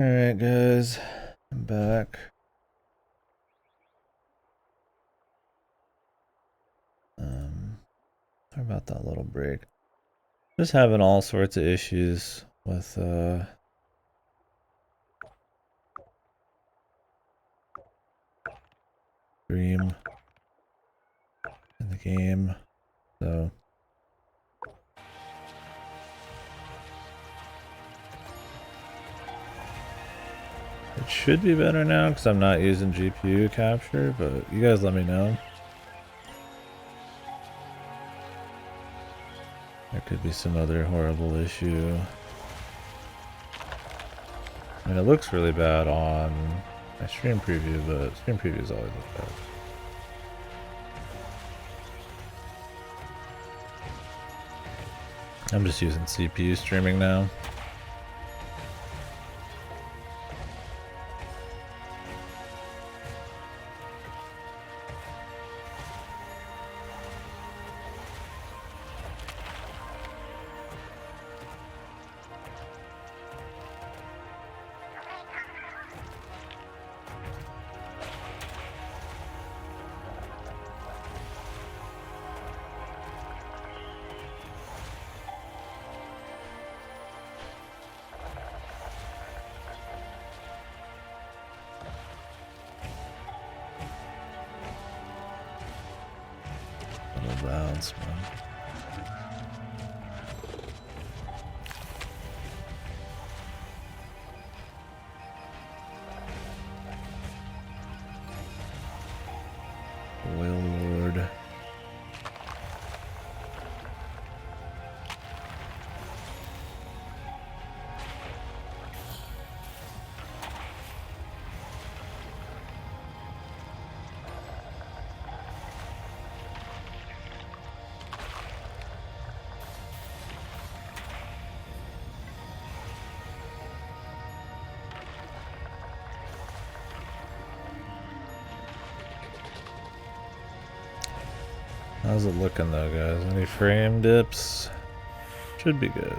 Alright guys, I'm back. Sorry about that little break. Just having all sorts of issues with stream in the game. So it should be better now because I'm not using GPU capture, but you guys let me know. There could be some other horrible issue. I mean, it looks really bad on my stream preview, but stream previews always look bad. I'm just using CPU streaming now. Bounce, man. Oil Lord. How's it looking though, guys? Any frame dips? Should be good.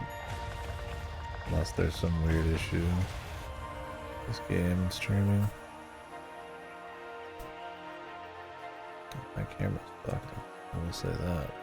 Unless there's some weird issue. This game streaming. My camera's fucked up. I will say that.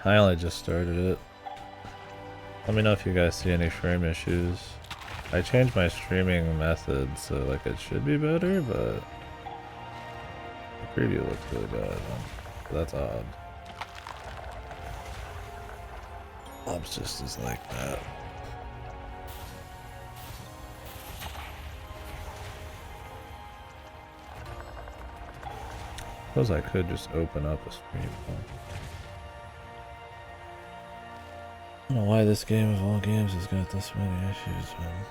I only just started it. Let me know if you guys see any frame issues. I changed my streaming method so like it should be better, but the preview looks really bad. That's odd. Ops just is like that. Suppose I could just open up a stream. I don't know why this game of all games has got this many issues, man.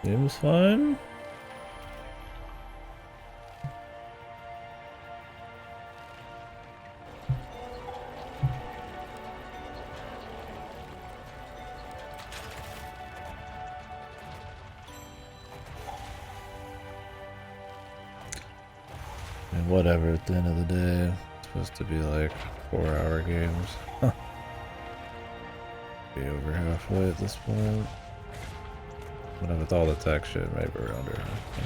Game's fine. And whatever, at the end of the day, it's supposed to be like 4-hour games. Be over halfway at this point. But with all the tech shit, maybe we're under halfway.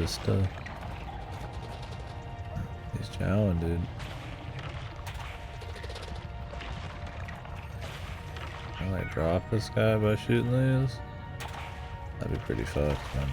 this stuff. He's chowing, dude. Can I drop this guy by shooting these? That'd be pretty fucked, man.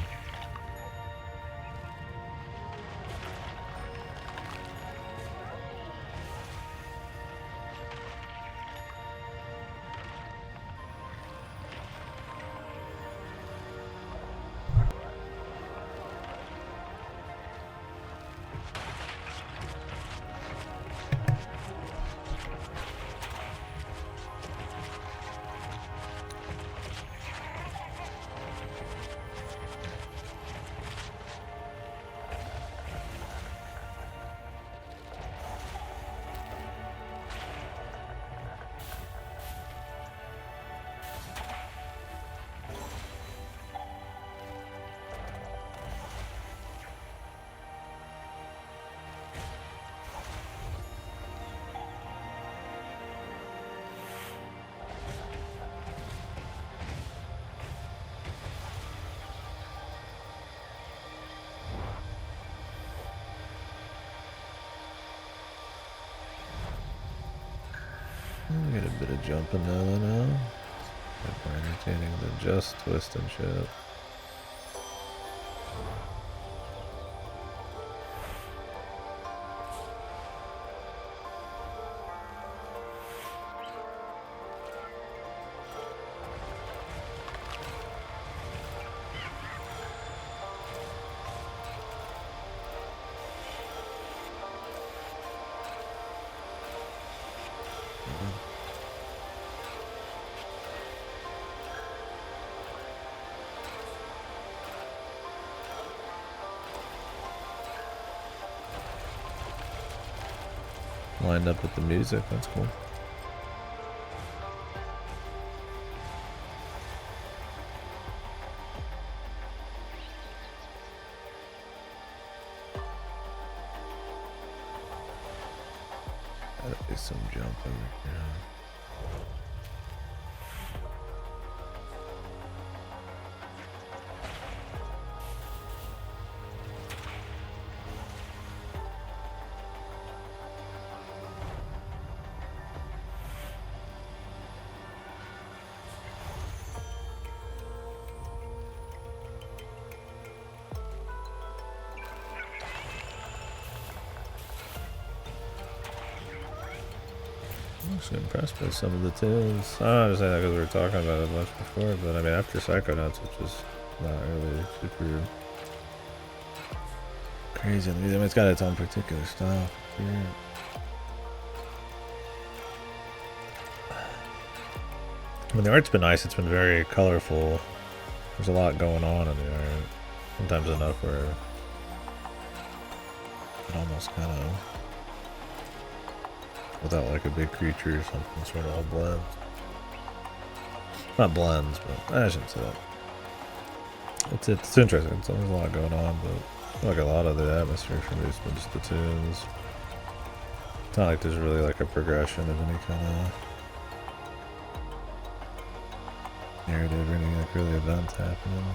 Get a bit of jumping now. We're entertaining the just twist and shit. Lined up with the music, that's cool. Gotta be some jump over here. I'm actually impressed by some of the tunes. I'm not just saying that because we were talking about it much before, but I mean after Psychonauts, which is not really super crazy. I mean, it's got its own particular style. Yeah. I mean, the art's been nice. It's been very colorful. There's a lot going on in the art. Sometimes enough where it almost kind of, without like a big creature or something, sort of all blends. Not blends, but I shouldn't say that. It's interesting. There's a lot going on, but I feel like a lot of the atmosphere for me has been just the tunes. It's not like there's really like a progression of any kind of narrative or any like really events happening.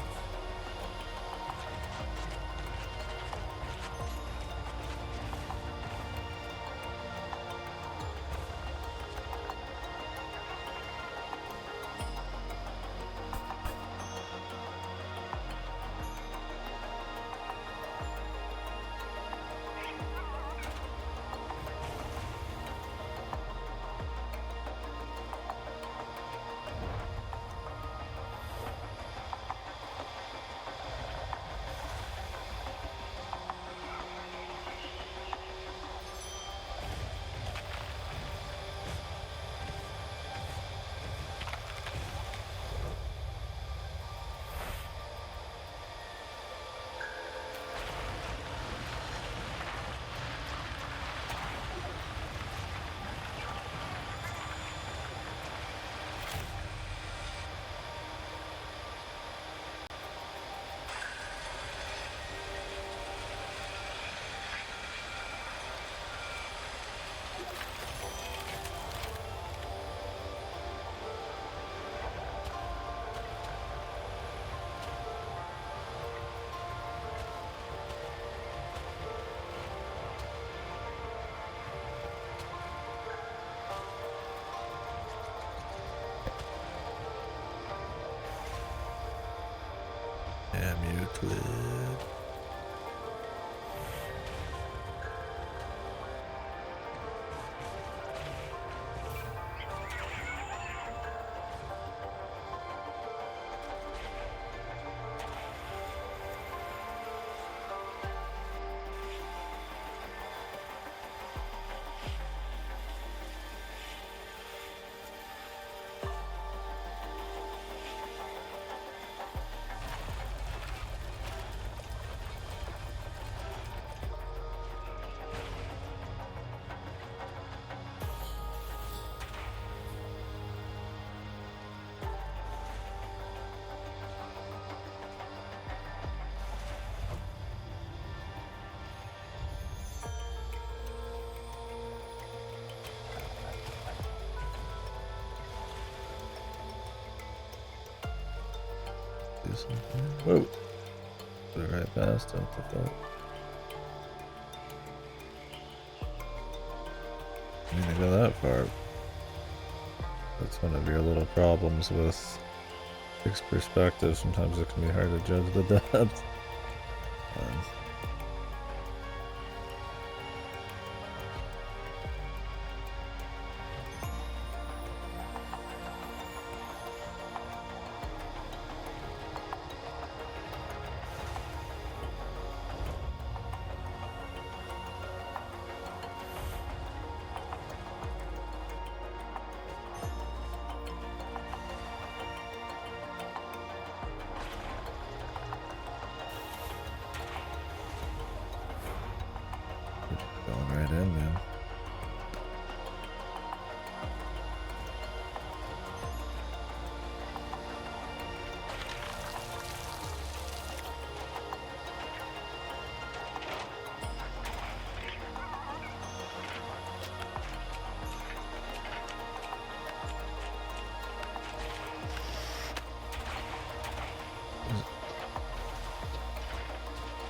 Damn you, Twig. Do something. Whoa! Put it right past him. What the fuck? I mean to go that far. That's one of your little problems with fixed perspective. Sometimes it can be hard to judge the depth. Going right in, man.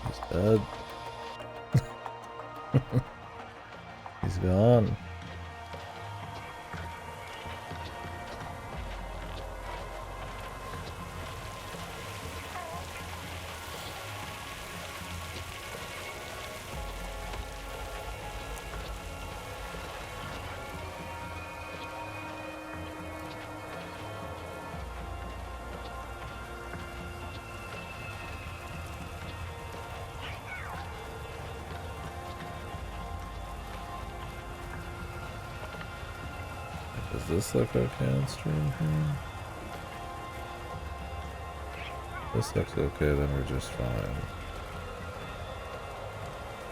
He's dead. He's gone. Does this look okay on stream here? This looks okay, then we're just fine.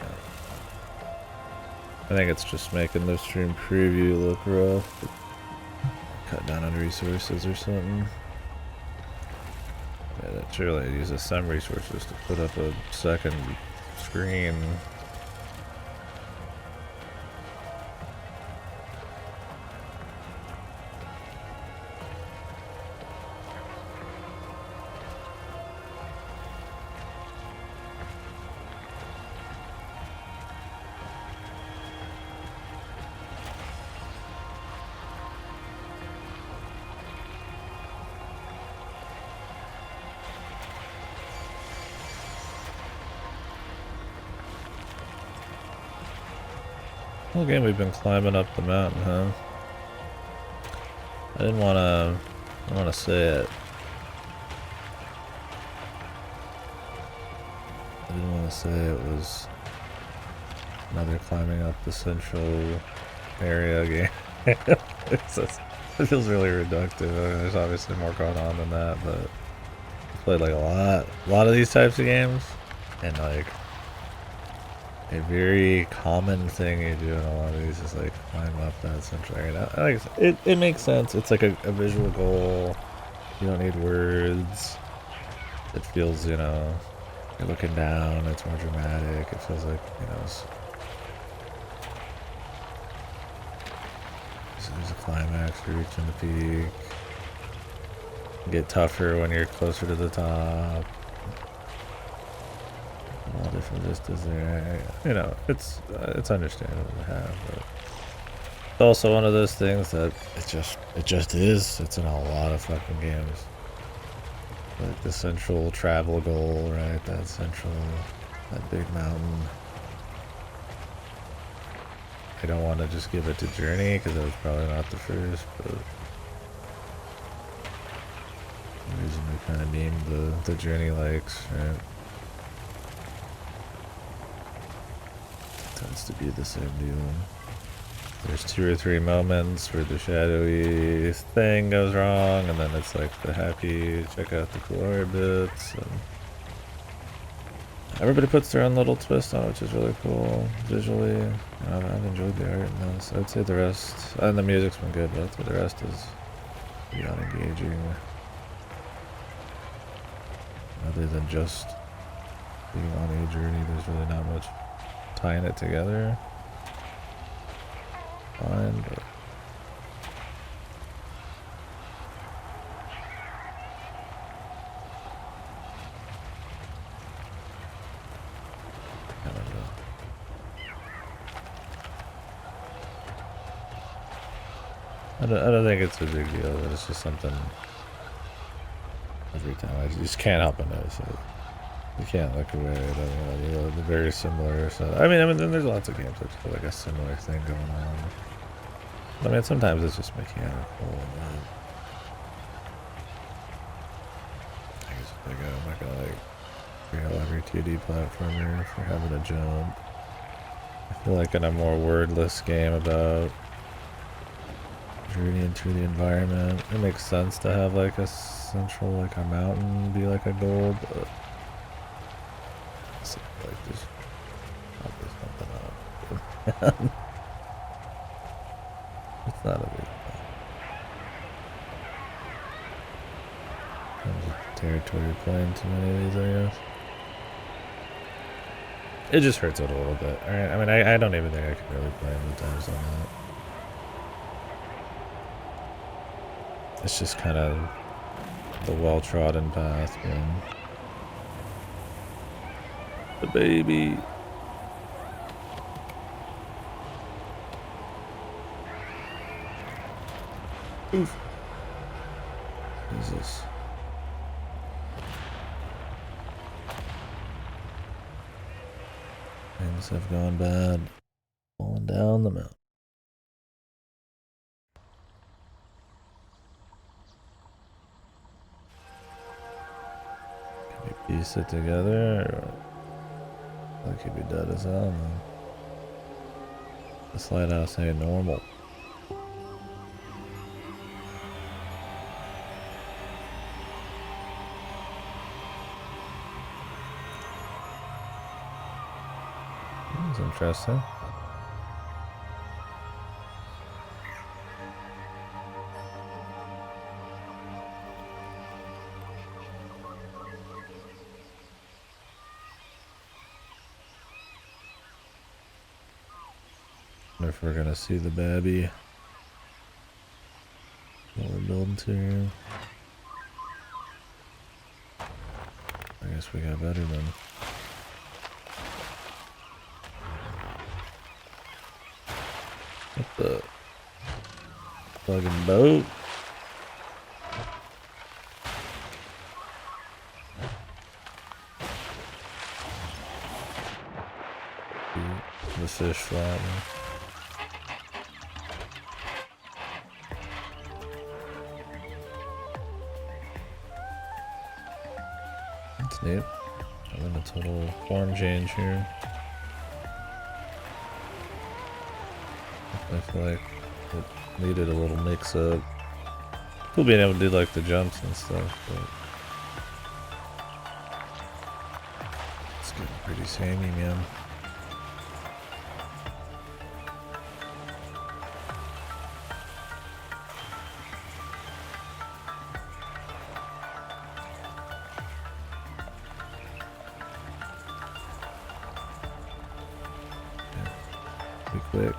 Yeah. I think it's just making the stream preview look rough. Cut down on resources or something. Yeah, that surely uses some resources to put up a second screen. Whole game we've been climbing up the mountain, huh? I didn't wanna say it. I didn't wanna say it was another climbing up the central area game. It feels really reductive. There's obviously more going on than that, but I've played like a lot of these types of games, and like a very common thing you do in a lot of these is like climb up that central area. It makes sense. It's like a visual goal. You don't need words. It feels, you know, you're looking down. It's more dramatic. It feels like, you know, so there's a climax. You're reaching the peak. You get tougher when you're closer to the top. All different vistas there. You know, it's understandable to have, but it's also one of those things that it just is. It's in a lot of fucking games. Like the central travel goal, right? That big mountain. I don't want to just give it to Journey because it was probably not the first, but the reason we kind of memed the Journey likes, right? Tends to be the same deal. There's 2 or 3 moments where the shadowy thing goes wrong, and then it's like the happy, check out the cool art bits. And everybody puts their own little twist on it, which is really cool visually. I've enjoyed the art in this. I'd say the rest, and the music's been good, but I'd say the rest is pretty unengaging. Other than just being on a journey, there's really not much tying it together. Fine, but I don't know. I don't think it's a big deal, but it's just something every time I just can't help but notice it. You can't look away at it, you know, the very similar. So I mean, then there's lots of games that feel like a similar thing going on. I mean, sometimes it's just mechanical. And I guess like, I'm not gonna like rail every 2D platformer for having a jump. I feel like in a more wordless game about journeying through the environment, it makes sense to have like a central, like a mountain be like a goal, but it's like there's probably something up. It's not a big deal. Comes with territory playing too many of these, I guess. It just hurts it a little bit. Alright, I mean, I don't even think I can really play the times on that. It's just kind of the well-trodden path, man. The baby. Oof. Jesus. Things have gone bad. Falling down the mountain. Can we piece it together? Or that could be dead as hell, man. This lighthouse ain't normal. That's interesting. Wonder if we're gonna see the babby. What we're building to here. I guess we got better then. What the fucking boat? The fish flying. That's neat. Having a total form change here. I feel like it needed a little mix up. Cool being able to do like the jumps and stuff, but it's getting pretty samey, man. Yeah. Be quick.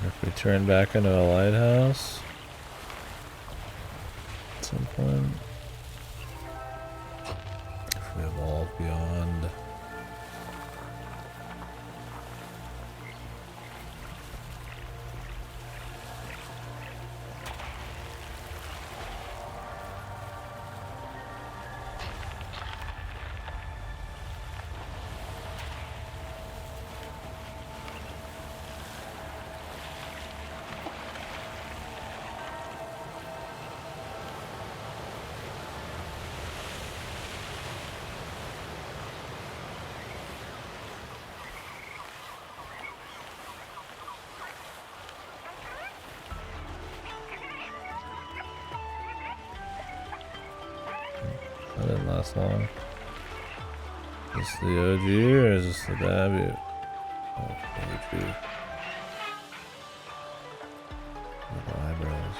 If we turn back into a lighthouse at some point, if we evolve beyond. That didn't last long. Is this the OG or is this the debut? Oh, OG. Little eyebrows.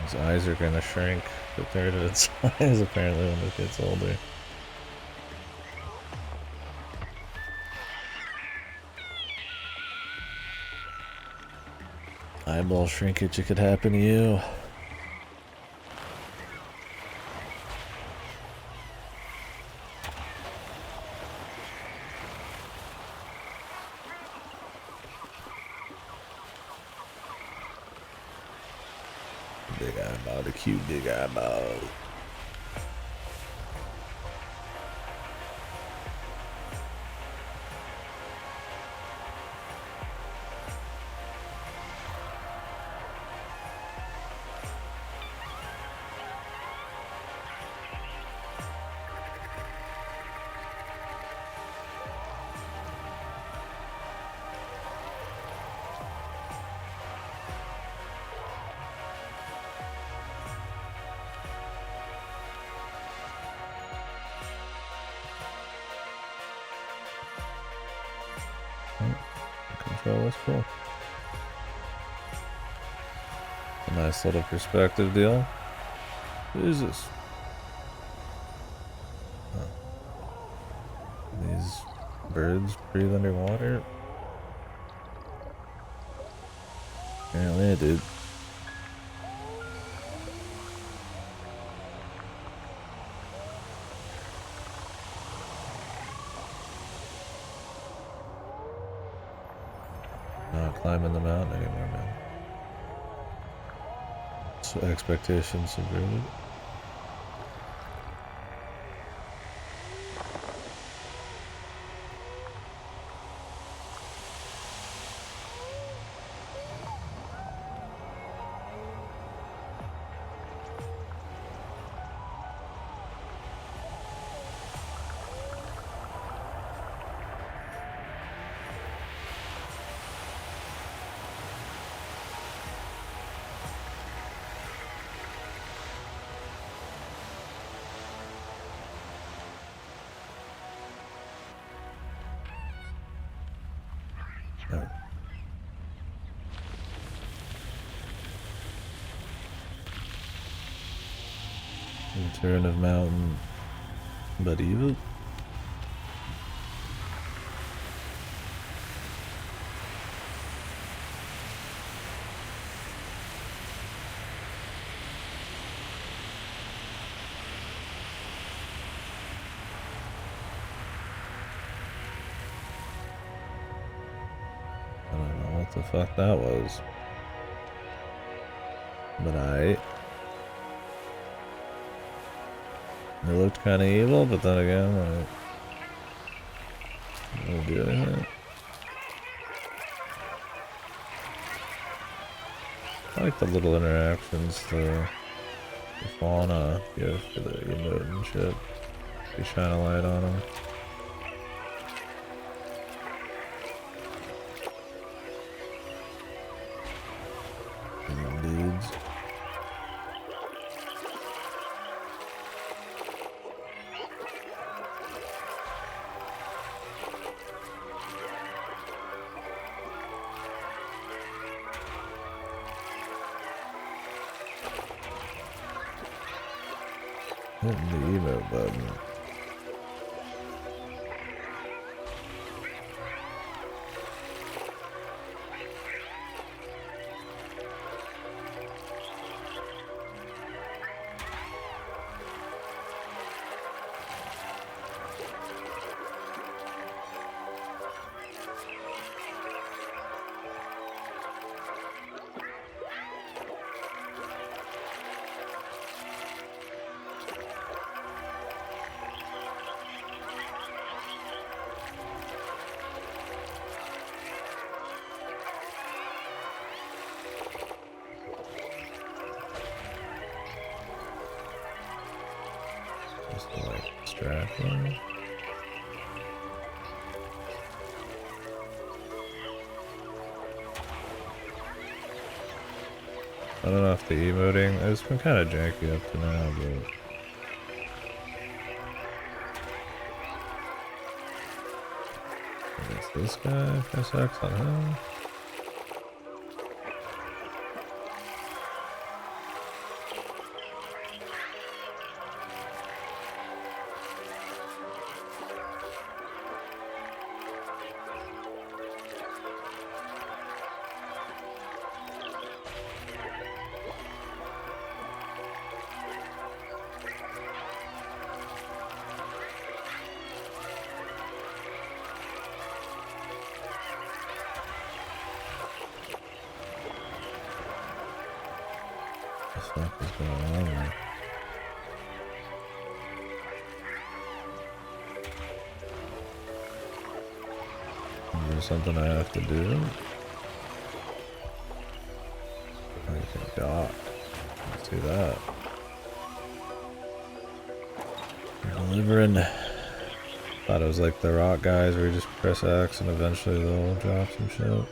His eyes are gonna shrink to a third of its size apparently when it gets older. Eyeball shrinkage, it could happen to you. Big eyeball, the cute big eyeball. Control is cool. A nice little perspective deal. What is this? Oh. These birds breathe underwater? Apparently I did. Not climbing the mountain anymore, man. So expectations subverted. Return of mountain, but evil. the fuck that was. But it looked kind of evil, but then again, like, it didn't do anything. I like the little interactions the fauna give for the emote and shit. You shine a light on them. Dudes. Hitting the emote button. Just to like distract them. I don't know if the emoting, it's been kind of janky up to now, but I guess this guy, press X on him. What the fuck is going on there? Is there something I have to do? Oh, you can dock. Let's do that. Delivering. Thought it was like the rock guys where you just press X and eventually they'll drop some shit.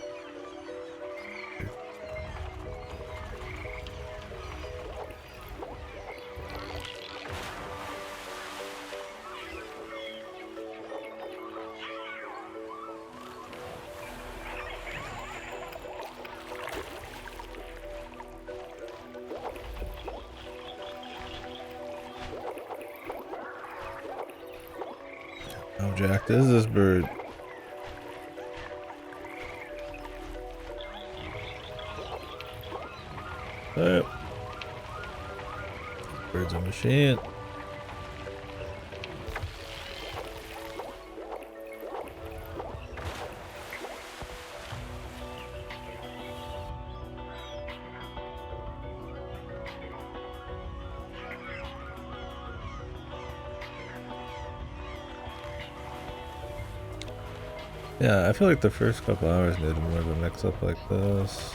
How jacked is this bird? Oh. Bird's a machine. Yeah, I feel like the first couple hours needed more of a mix up like this.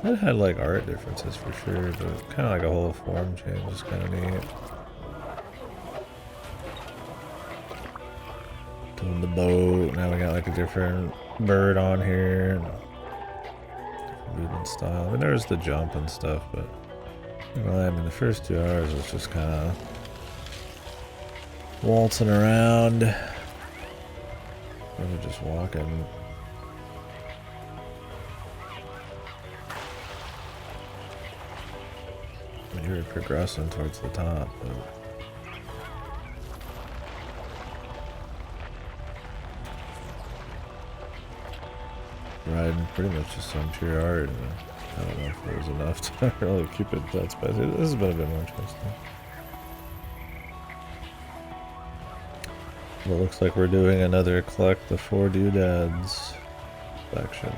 It had like art differences for sure, but kind of like a whole form change is kind of neat. Doing the boat, now we got like a different bird on here. Different movement style. I mean, there was the jump and stuff, but well, I mean, the first 2 hours was just kind of waltzing around. We're just walking. I mean, you're progressing towards the top, but riding pretty much just on pure art. And I don't know if there was enough to really keep it that spicy. This has been a bit more interesting. Well, it looks like we're doing another collect the 4 doodads section.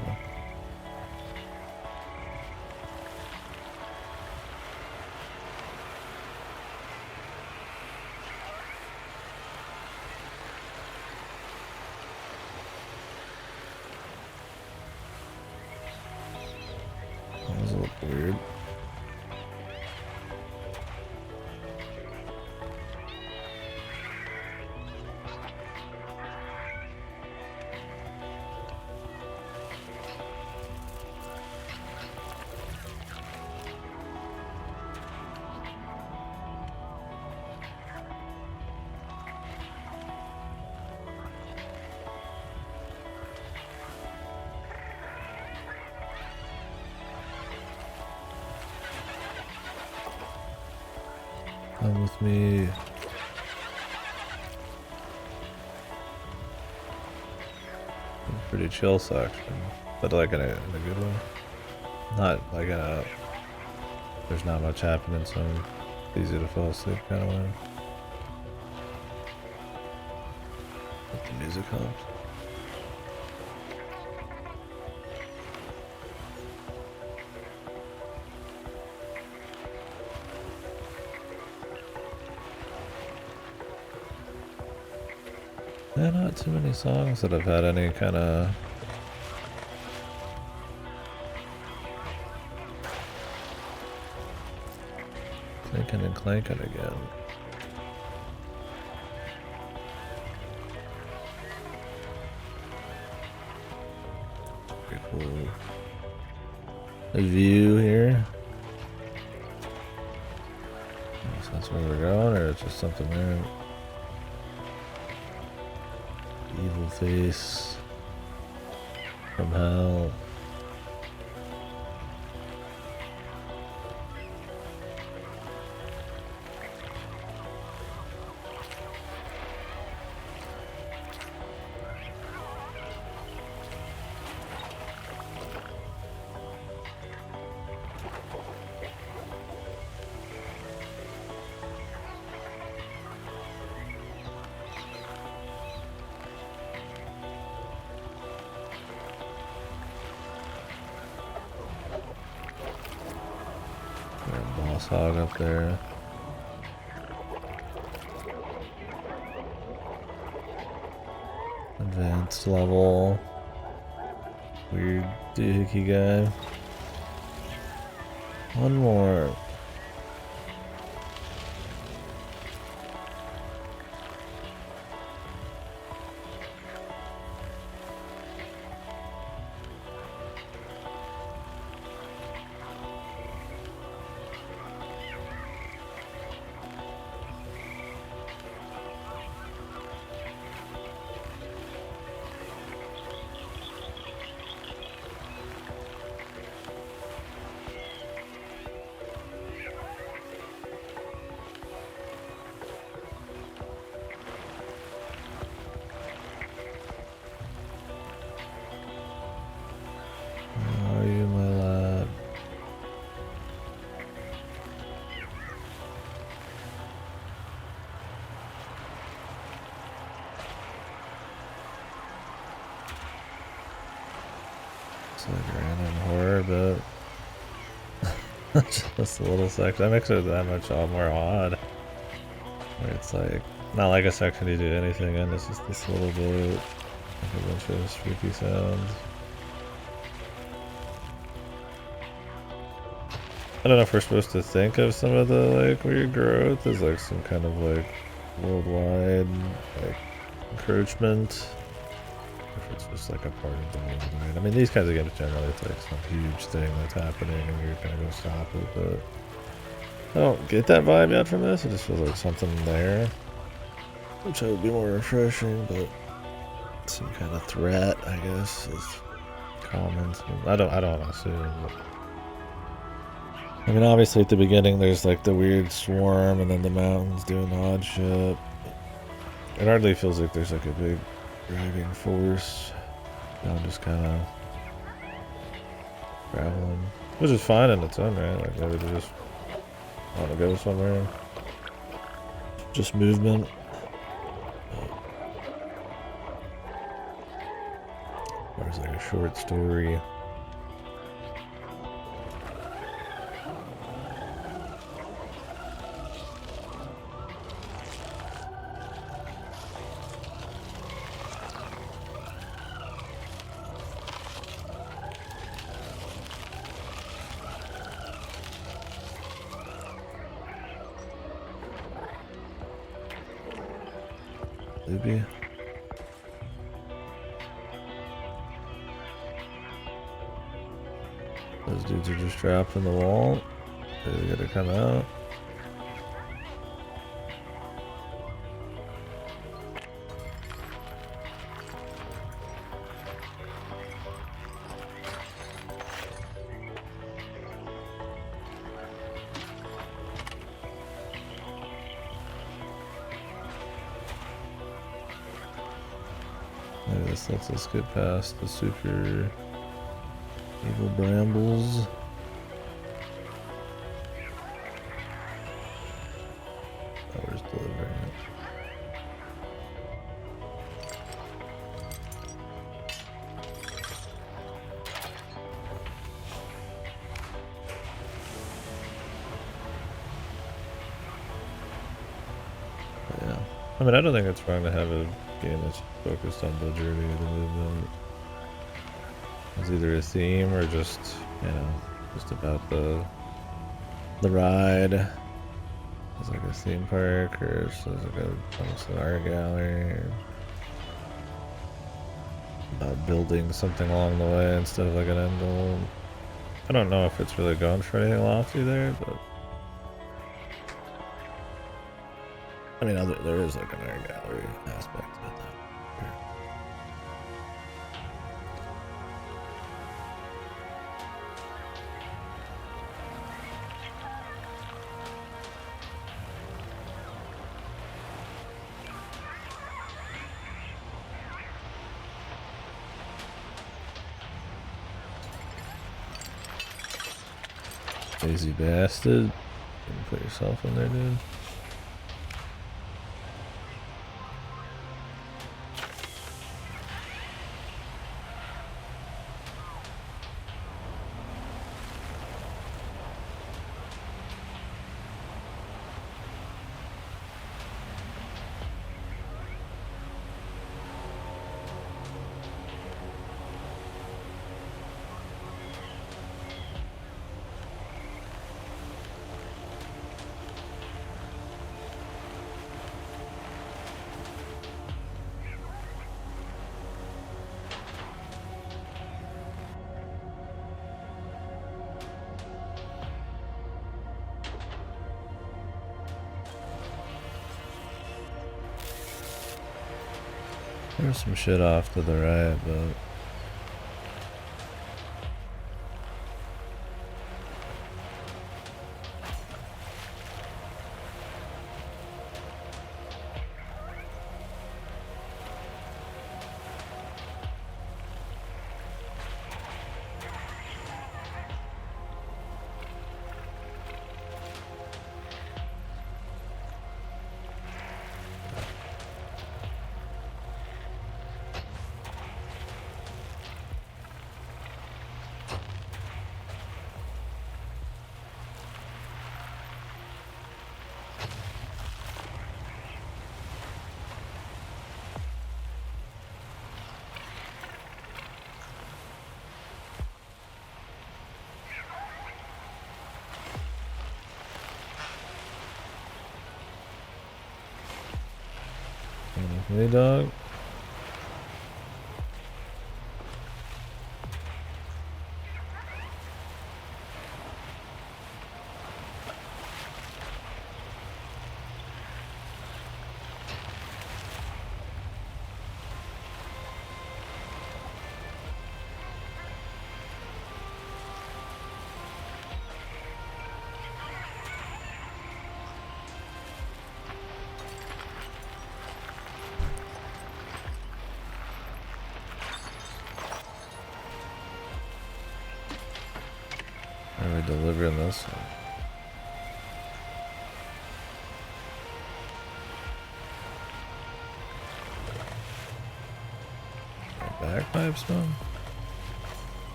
That was a little weird. Come with me. Pretty chill section, but like in a good way. Not like in a, there's not much happening, so easy to fall asleep kind of way. But the music helps. Yeah, not too many songs that have had any kind of clinking and clanking again. Pretty cool. The view here. So that's where we're going, or it's just something there. Evil face from hell. Boss hog up there. Advanced level. Weird doohickey guy. One more. Are you my lad? It's like random horror, but just a little section. That makes it that much more odd. Where it's like not like a section you do anything in. It's just this little bit, like a bunch of spooky sounds. I don't know if we're supposed to think of some of the like weird growth as like some kind of like worldwide like encroachment. If it's just like a part of the worldwide. I mean, these kinds of games generally it's like some huge thing that's happening and you're gonna go stop it, but I don't get that vibe yet from this. It just feels like something there, which would be more refreshing, but some kind of threat, I guess, is common. So I don't want to assume. But I mean, obviously at the beginning there's like the weird swarm and then the mountains doing odd shit. It hardly feels like there's like a big driving force. I'm just kind of traveling, which is fine in its own right. Like maybe they just want to go somewhere. Just movement. Or it's like a short story. Maybe. Those dudes are just trapped in the wall. They gotta come out. Maybe this lets us get past the super evil brambles. Oh, we're just delivering it. Yeah. I mean, I don't think it's wrong to have a game that's focused on the journey of the movement. It's either a theme or just, you know, just about the ride. It's like a theme park, or it's like almost an art gallery, or about building something along the way instead of like an end goal. I don't know if it's really going for anything lofty there, but I mean, there is like an art gallery aspect of it though. Lazy bastard. Didn't put yourself in there, dude. There's some shit off to the right, but hey dog. Are we delivering this one? Bagpipes, man?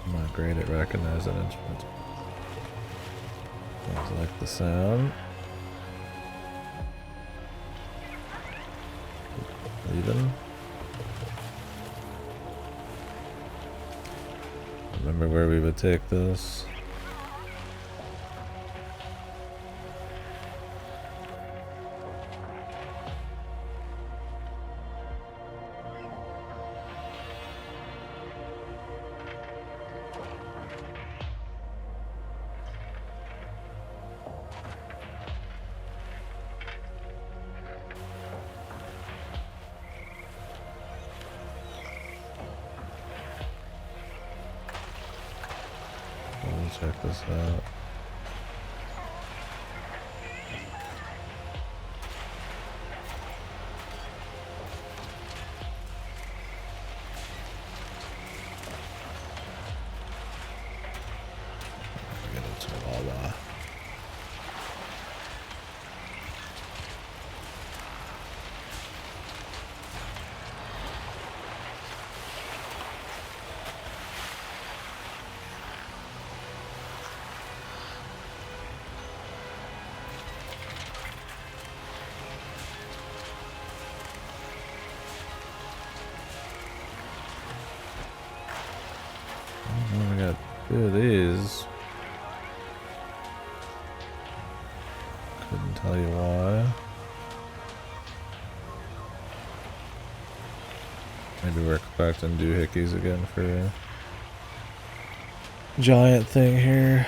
I'm not great at recognizing instruments. I like the sound. Leaving. Remember where we would take this? Check this out. Get into Wawa. I got two of these. Couldn't tell you why. Maybe we're collecting doohickeys again for a giant thing here.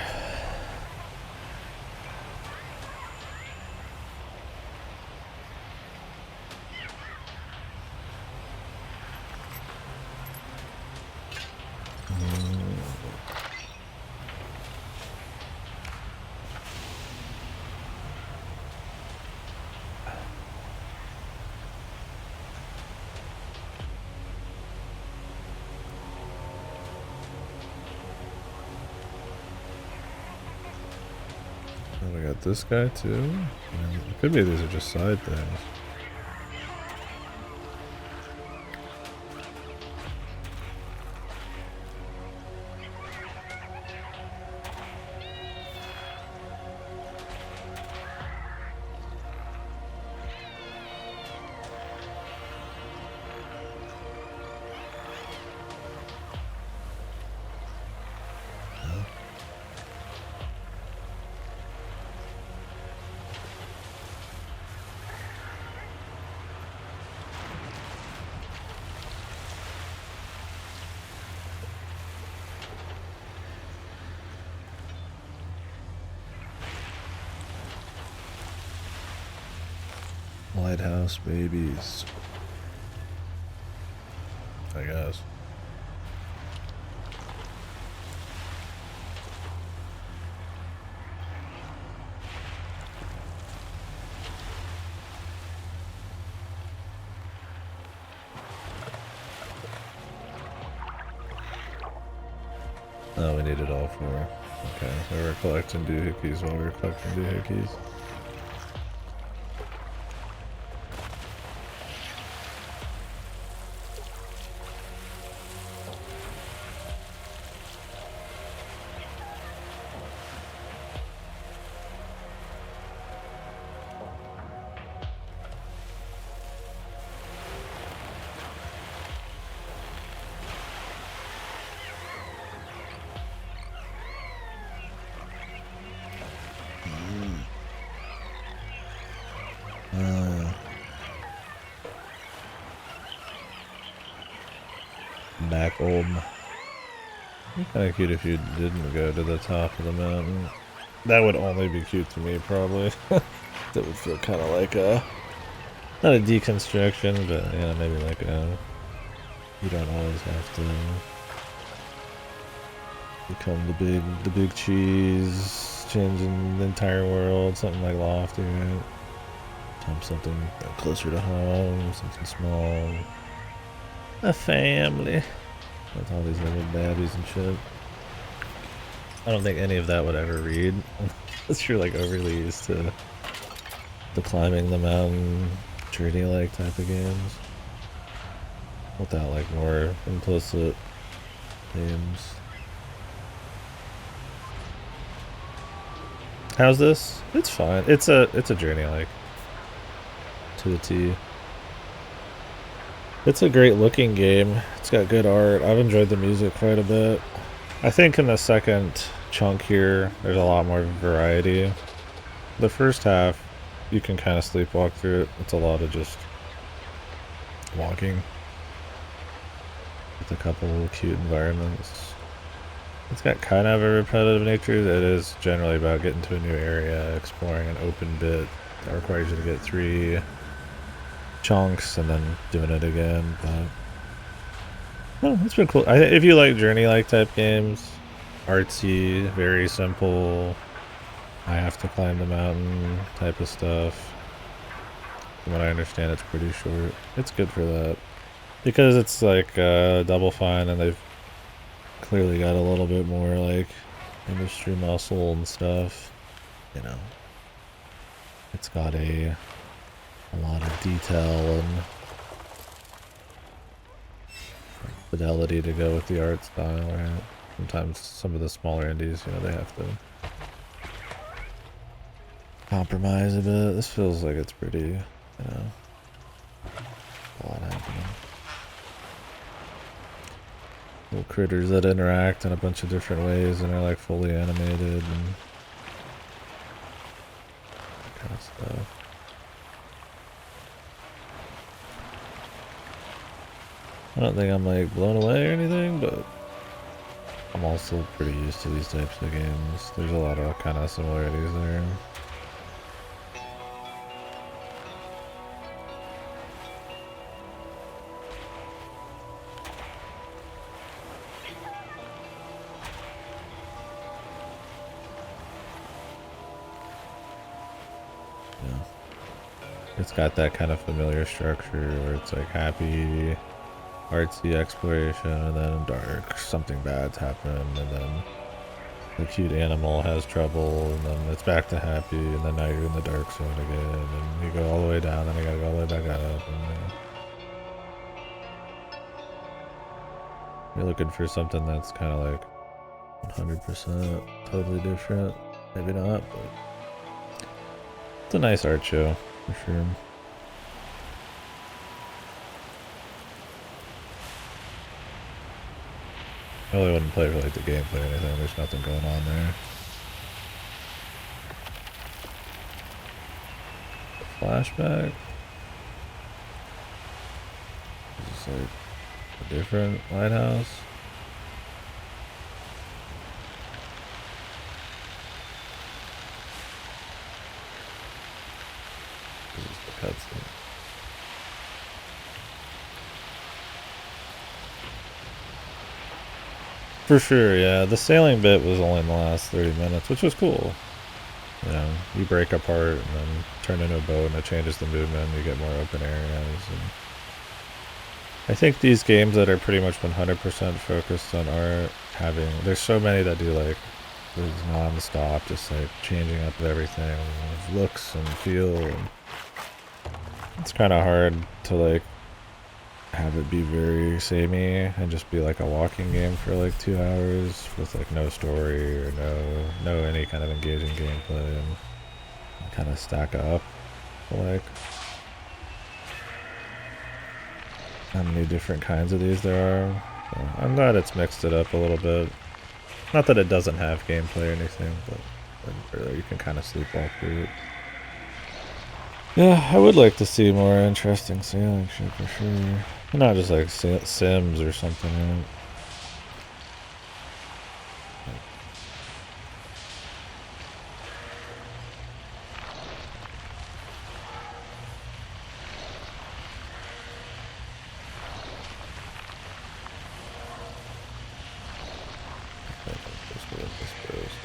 We got this guy too. It could be these are just side things. Lighthouse babies, I guess. Oh, we needed all four. Okay, we were collecting doohickeys while we were collecting doohickeys. Back old. Kind of cute if you didn't go to the top of the mountain. That would only be cute to me, probably. That would feel kind of like a, not a deconstruction, but yeah, maybe like a, you don't always have to become the big cheese, changing the entire world, something like Lofty, right? Something closer to home, something small. A family. With all these little babbies and shit. I don't think any of that would ever read. Unless you're like overly used to the climbing the mountain, journey like type of games. without like more implicit names. How's this? It's fine. It's a journey like to the T. It's a great looking game. It's got good art. I've enjoyed the music quite a bit. I think in the second chunk here, there's a lot more variety. The first half, you can kind of sleepwalk through it. It's a lot of just walking with a couple cute environments. It's got kind of a repetitive nature. It is generally about getting to a new area, exploring an open bit that requires you to get 3 chunks and then doing it again. But no, it's been cool. If you like journey-like type games, artsy, very simple, I have to climb the mountain type of stuff. From what I understand, it's pretty short. It's good for that. Because it's like Double Fine and they've clearly got a little bit more like industry muscle and stuff. You know, it's got a lot of detail and fidelity to go with the art style, right? Sometimes some of the smaller indies, you know, they have to compromise a bit. This feels like it's pretty, you know, a lot happening. Little critters that interact in a bunch of different ways and are like fully animated and that kind of stuff. I don't think I'm like blown away or anything, but I'm also pretty used to these types of games. There's a lot of kind of similarities there. Yeah. It's got that kind of familiar structure where it's like happy, artsy exploration, and then dark, something bad's happened, and then the cute animal has trouble, and then it's back to happy, and then now you're in the dark zone again, and you go all the way down, then you gotta go all the way back up, and you're looking for something that's kind of like 100% totally different. Maybe not, but it's a nice art show, for sure. I really wouldn't play for like the gameplay or anything. There's nothing going on there. Flashback? Is this like a different lighthouse? This is the cutscene. For sure, yeah. The sailing bit was only in the last 30 minutes, which was cool. You know, you break apart and then turn into a boat and it changes the movement, you get more open areas. And I think these games that are pretty much 100% focused on art, there's so many that do like these non-stop, just like changing up everything, looks and feel. And it's kind of hard to like have it be very samey and just be like a walking game for like 2 hours with like no story or no any kind of engaging gameplay and kind of stack up like how many different kinds of these there are. So I'm glad it's mixed it up a little bit. Not that it doesn't have gameplay or anything, but you can kind of sleepwalk through it. Yeah, I would like to see more interesting sailing shit for sure. Not just like Sims or something, right?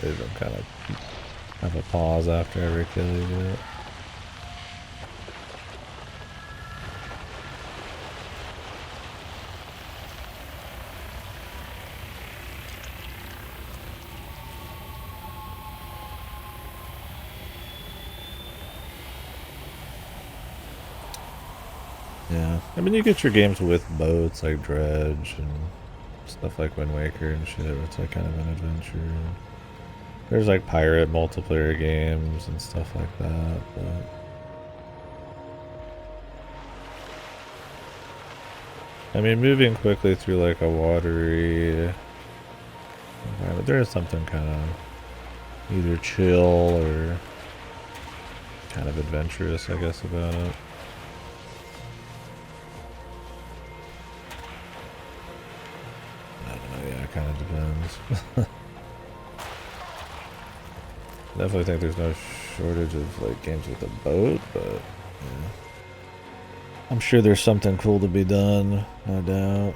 They've been kind of have a pause after every kill you get. Yeah. I mean, you get your games with boats like Dredge and stuff like Wind Waker and shit, where it's like kind of an adventure. There's like pirate multiplayer games and stuff like that, but I mean, moving quickly through like a watery environment, there is something kind of either chill or kind of adventurous, I guess, about it. I don't know, yeah, it kind of depends. Definitely think there's no shortage of like games with a boat, but yeah. I'm sure there's something cool to be done, no doubt.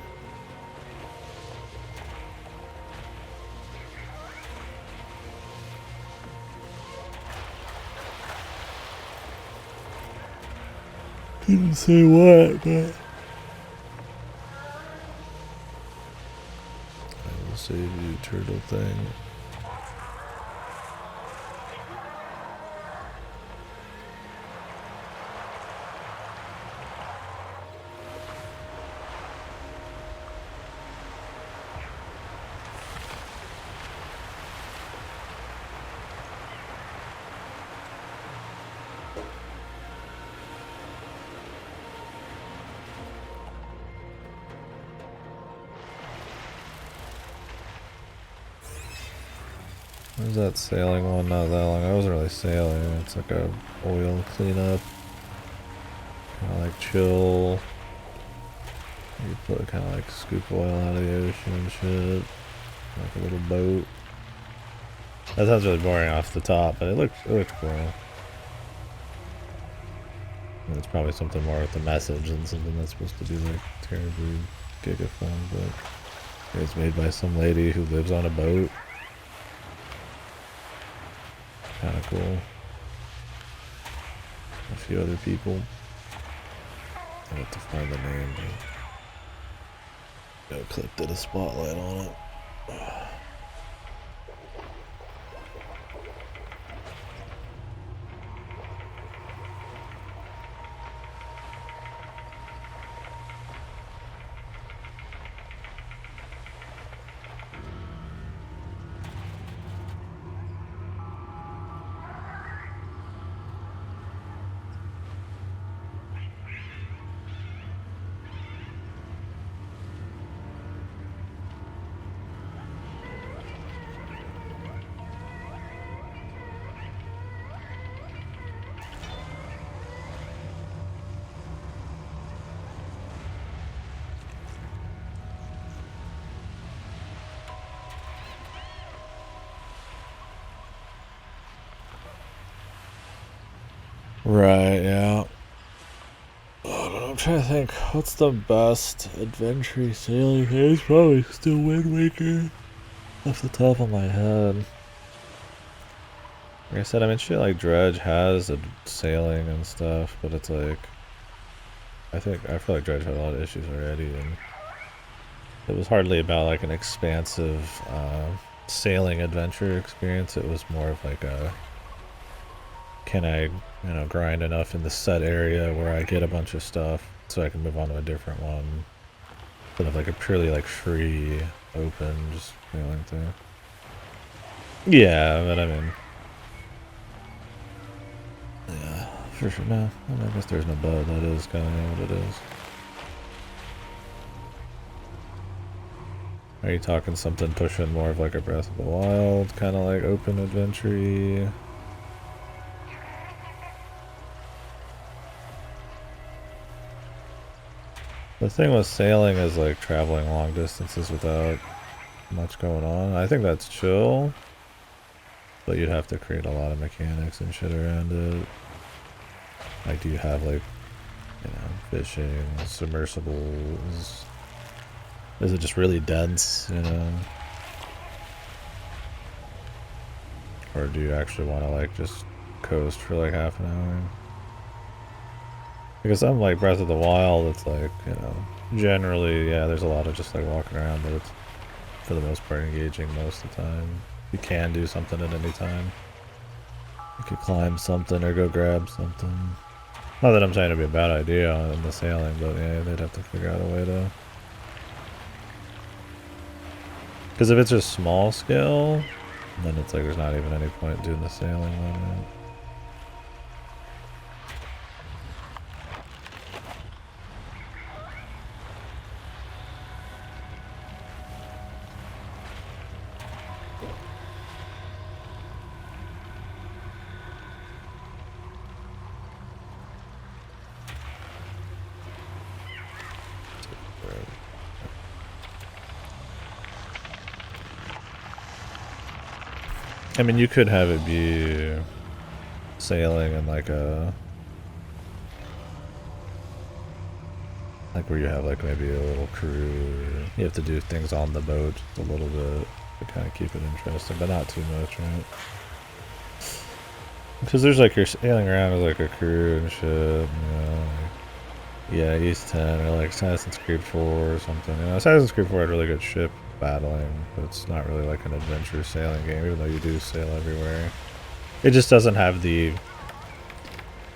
Didn't say what, but I will save you, turtle thing. Where's that sailing one? Not that long. I wasn't really sailing. It's like a oil cleanup. Kind of like chill. You put kind of like scoop oil out of the ocean and shit. Like a little boat. That sounds really boring off the top, but it looks cool. And it's probably something more with the message than something that's supposed to be like terribly gigaphone, but it's made by some lady who lives on a boat. Kind of cool. A few other people. I have to find the name, but no clip did a spotlight on it. Right, yeah. I don't know, I'm trying to think, what's the best adventure sailing game? It's probably still Wind Waker. Off the top of my head. Like I said, I mean, shit like Dredge has a sailing and stuff, but it's like, I feel like Dredge had a lot of issues already, and it was hardly about like an expansive sailing adventure experience. It was more of like a, can I, grind enough in the set area where I get a bunch of stuff so I can move on to a different one, instead of like a purely like free, open, just sailing thing. Yeah, but I mean, yeah, for sure. No, I guess there's no but. That is kind of what it is. Are you talking something pushing more of like a Breath of the Wild, kind of like open adventure-y? The thing with sailing is like traveling long distances without much going on. I think that's chill, but you'd have to create a lot of mechanics and shit around it. Like, do you have like, fishing, submersibles? Is it just really dense, Or do you actually want to like just coast for like half an hour? Because I'm like Breath of the Wild, it's like, generally, yeah, there's a lot of just like walking around, but it's for the most part engaging most of the time. You can do something at any time. You could climb something or go grab something. Not that I'm saying it'd be a bad idea on the sailing, but yeah, they'd have to figure out a way to. Because if it's just small scale, then it's like there's not even any point doing the sailing on it. I mean, you could have it be sailing in like a, like where you have like maybe a little crew. You have to do things on the boat just a little bit to kind of keep it interesting, but not too much, right? Because there's like you're sailing around with like a crew and shit, you know. Like, yeah, East 10 or like Assassin's Creed 4 or something. You know, Assassin's Creed 4 had really good ship battling, but it's not really like an adventure sailing game, even though you do sail everywhere. It just doesn't have the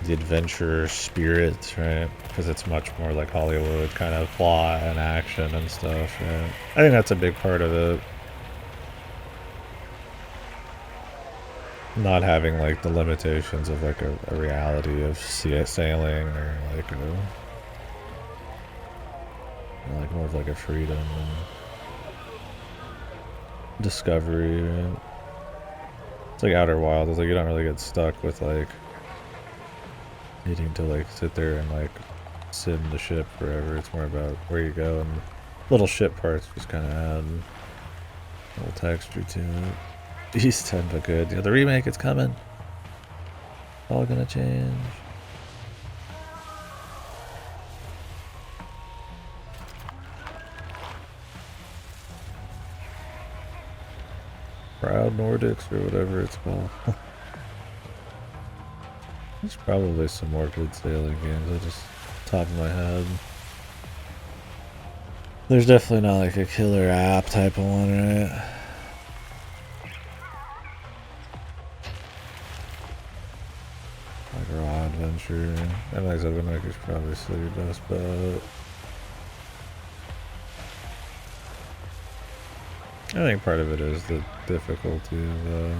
adventure spirit, right? Because it's much more like Hollywood kind of plot and action and stuff, right? I think that's a big part of it. Not having like the limitations of like a reality of sailing or like like more of like a freedom and discovery, right? It's like Outer Wilds. It's like you don't really get stuck with like needing to like sit there and like sit in the ship forever. It's more about where you go, and little ship parts just kind of add a little texture to it. East 10, but good. Yeah, the remake is coming. All gonna change. Proud Nordics or whatever it's called. There's probably some more good sailing games. I just top of my head. There's definitely not like a killer app type of one, right? Like Raw Adventure. And like Zelda Maker's probably still your best bet. I think part of it is the difficulty of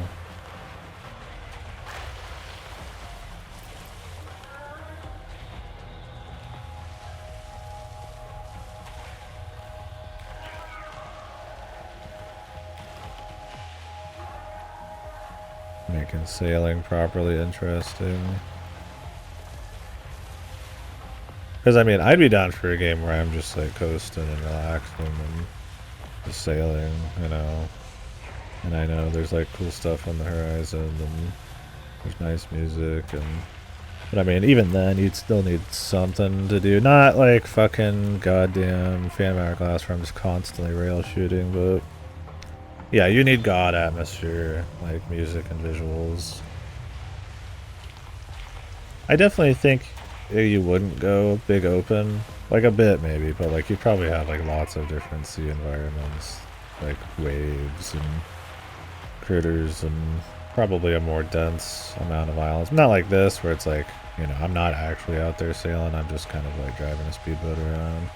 making sailing properly interesting. Because I mean, I'd be down for a game where I'm just like coasting and relaxing and just sailing, you know. And I know there's like cool stuff on the horizon and there's nice music and, but I mean, even then you'd still need something to do. Not like fucking goddamn Phantom Hourglass where I'm just constantly rail shooting, but yeah, you need god atmosphere, like music and visuals. I definitely think you wouldn't go big open, like a bit maybe, but like you probably have like lots of different sea environments, like waves and critters and probably a more dense amount of islands. Not like this where it's like, you know, I'm not actually out there sailing, I'm just kind of like driving a speedboat around.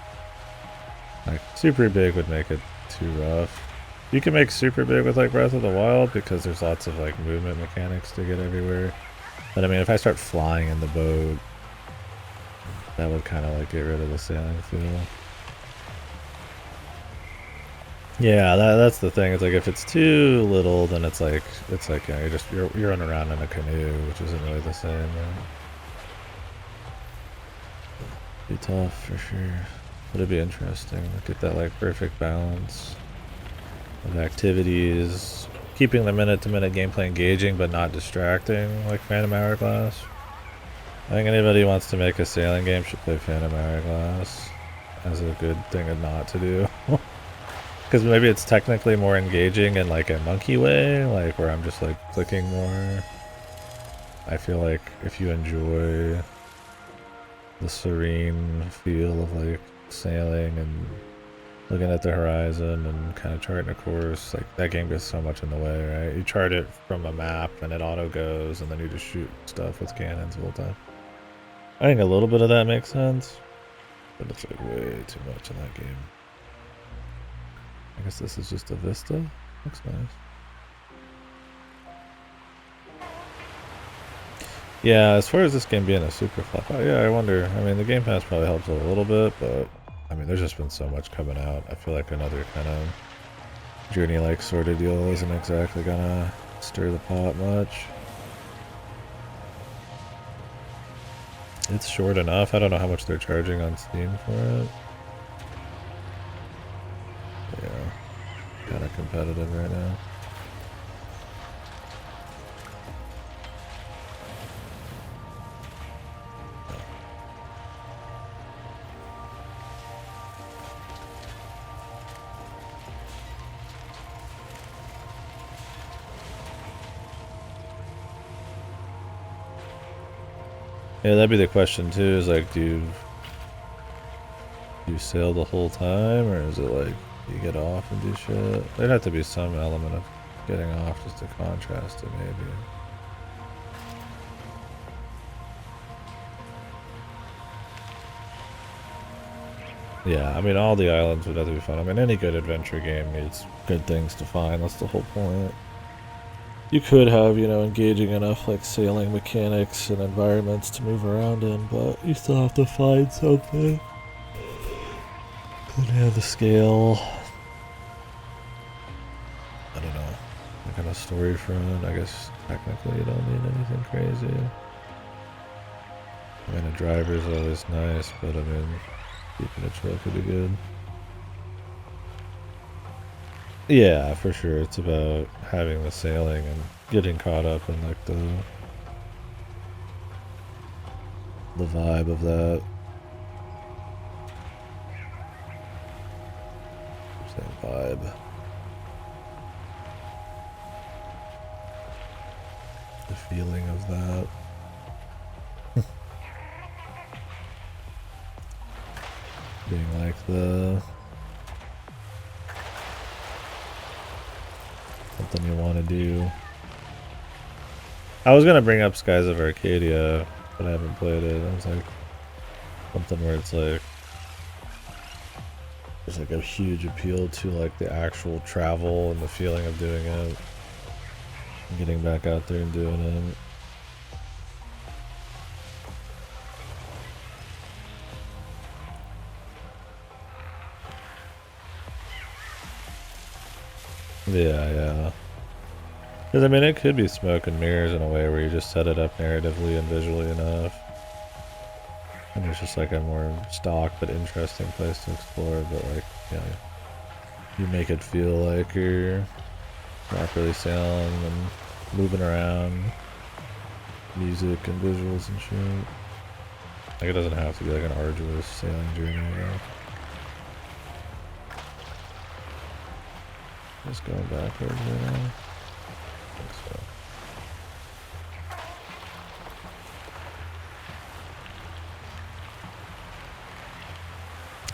Like super big would make it too rough. You can make super big with like Breath of the Wild because there's lots of like movement mechanics to get everywhere. But I mean, if I start flying in the boat, that would kind of like get rid of the sailing feel. Yeah, that's the thing. It's like if it's too little, then it's like yeah, you're running around in a canoe, which isn't really the same. Right? Be tough for sure, but it'd be interesting. Get that like perfect balance of activities, keeping the minute-to-minute gameplay engaging but not distracting, like Phantom Hourglass. I think anybody who wants to make a sailing game should play Phantom Hourglass as a good thing and not to do. Because maybe it's technically more engaging in like a monkey way, like where I'm just like clicking more. I feel like if you enjoy the serene feel of like sailing and looking at the horizon and kind of charting a course, like that game gets so much in the way, right? You chart it from a map and it auto goes and then you just shoot stuff with cannons the whole time. I think a little bit of that makes sense, but it's like way too much in that game. I guess this is just a vista. Looks nice. Yeah, as far as this game being a super flop, yeah, I wonder. I mean, the Game Pass probably helps a little bit, but I mean, there's just been so much coming out. I feel like another kind of Journey-like sort of deal isn't exactly gonna stir the pot much. It's short enough. I don't know how much they're charging on Steam for it. Yeah, kind of competitive right now. Yeah, that'd be the question too, is like, do you sail the whole time, or is it like you get off and do shit? There'd have to be some element of getting off just to contrast it, maybe. Yeah, I mean, all the islands would have to be fun. I mean, any good adventure game needs good things to find. That's the whole point. You could have, you know, engaging enough like sailing mechanics and environments to move around in, but you still have to find something. And yeah, the scale. I don't know. What kind of story front? I guess technically you don't need anything crazy. I mean, a driver's always nice, but I mean, keeping it chill could be good. Yeah, for sure. It's about having the sailing and getting caught up in like the vibe of that. Same vibe. The feeling of that. Being like the something you want to do. I was gonna bring up Skies of Arcadia, but I haven't played it. I was like something where it's like there's like a huge appeal to like the actual travel and the feeling of doing it, and getting back out there and doing it. Yeah. Because I mean, it could be smoke and mirrors in a way where you just set it up narratively and visually enough. And there's just like a more stock but interesting place to explore, but like, you know, you make it feel like you're properly sailing and moving around, music and visuals and shit. Like, it doesn't have to be like an arduous sailing journey, you know? Just going backwards right now. I think so.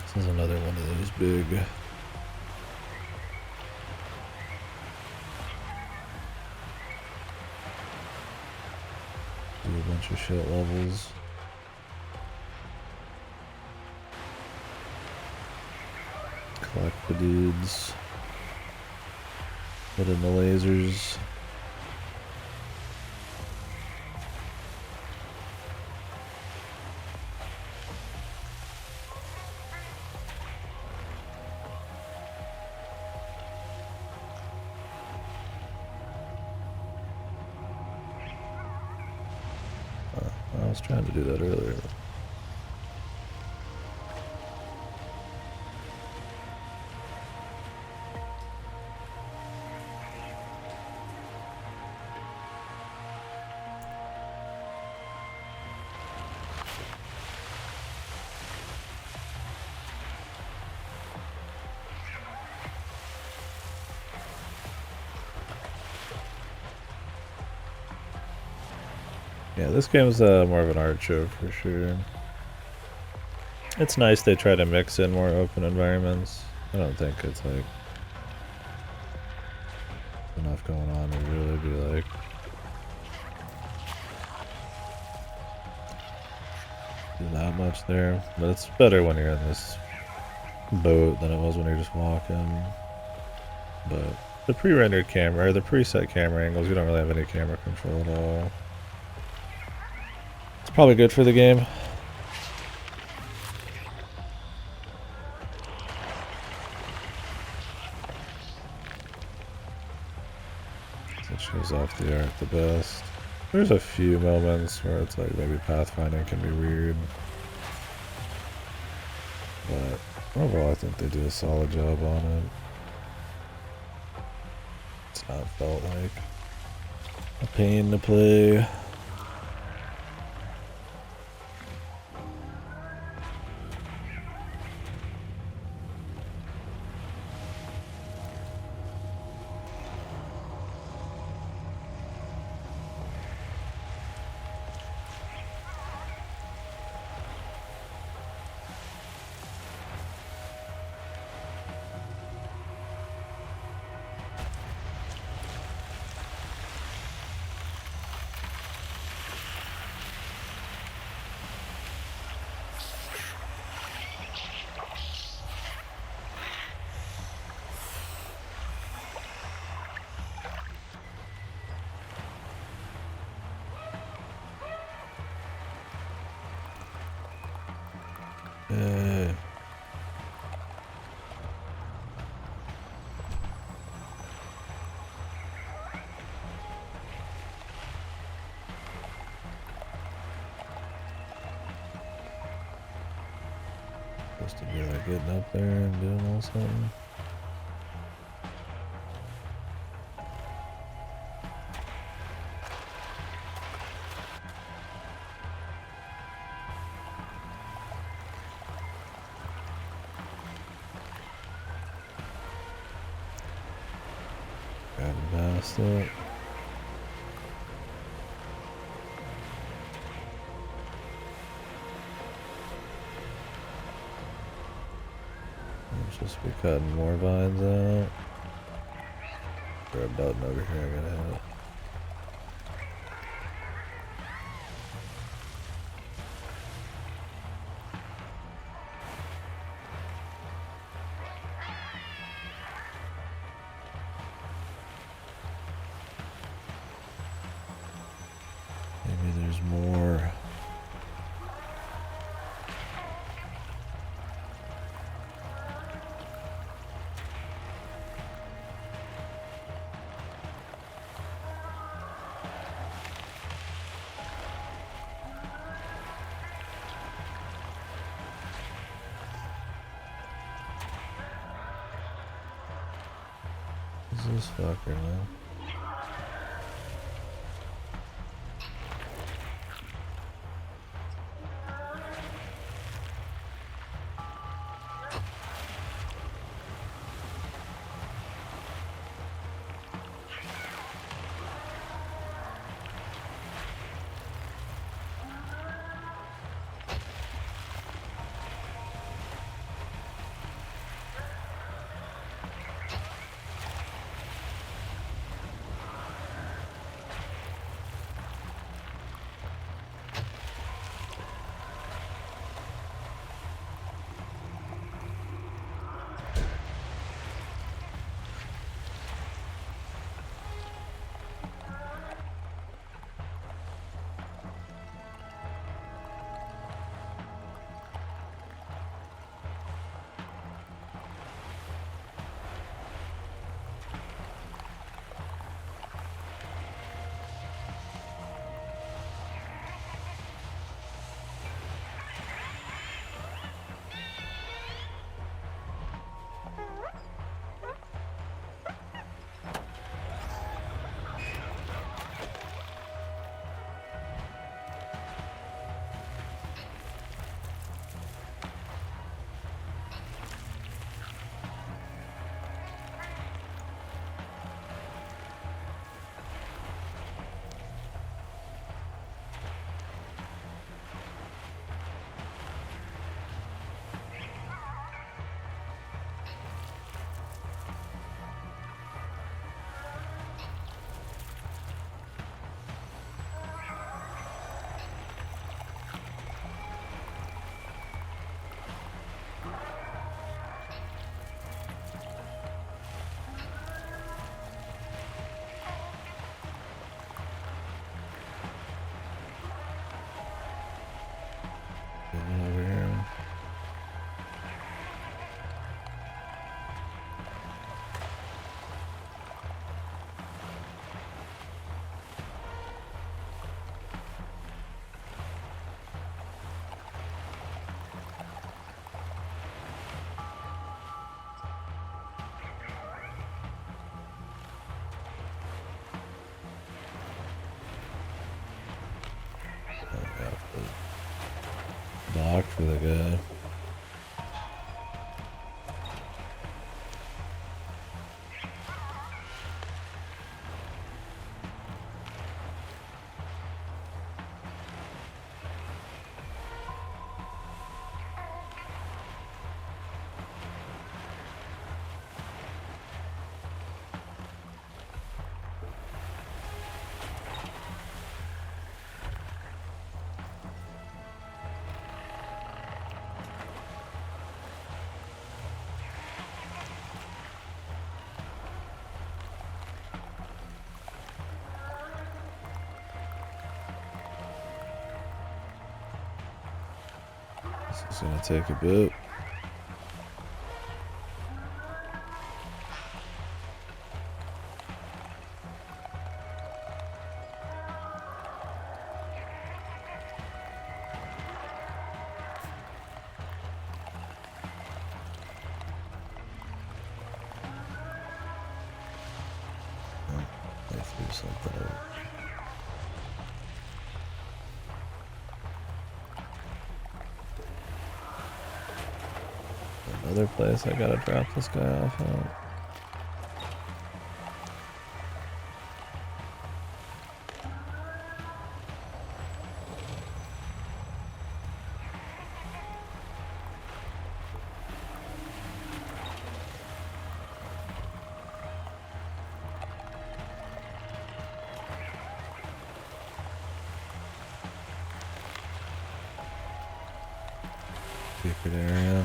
This is another one of those big do a bunch of shit levels. Collect the dudes. Put in the lasers. I was trying to do that earlier. Yeah, this game's more of an art show for sure. It's nice they try to mix in more open environments. I don't think it's like enough going on to really be like that much there, but it's better when you're in this boat than it was when you're just walking. But the pre-rendered camera, or the preset camera angles, you don't really have any camera control at all. It's probably good for the game. It shows off the art the best. There's a few moments where it's like maybe pathfinding can be weird. But overall I think they do a solid job on it. It's not felt like a pain to play. Supposed to be like getting up there and doing a little something. Got past it. Just be cutting more vines out. There's a button over here I gotta hit. Maybe there's more. Who's this fucker, man? locked for the guy. This is gonna take a bit. I threw something out. Another place I gotta drop this guy off at. Secret area.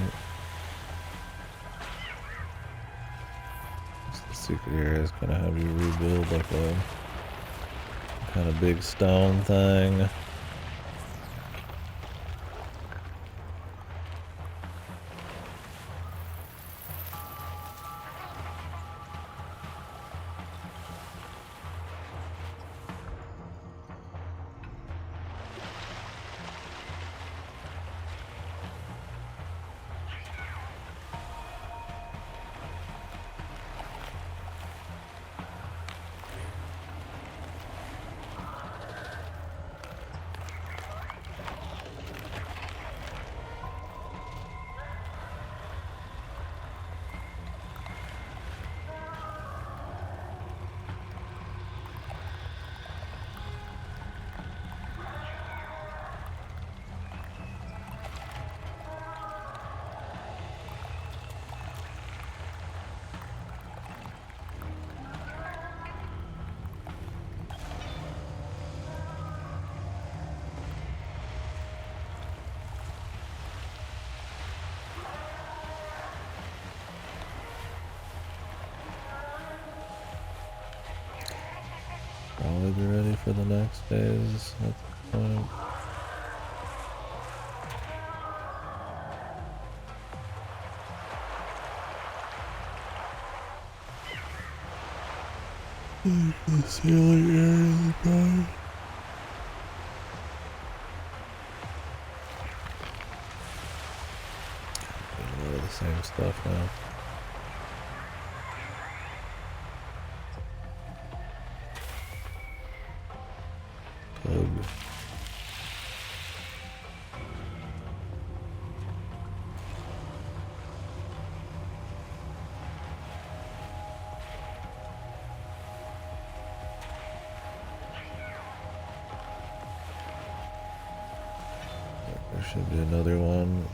The secret area is gonna have you rebuild like a kind of big stone thing. Probably be ready for the next phase at this point. The ceiling area is done. A lot of the same stuff now. Plug. There should be another one.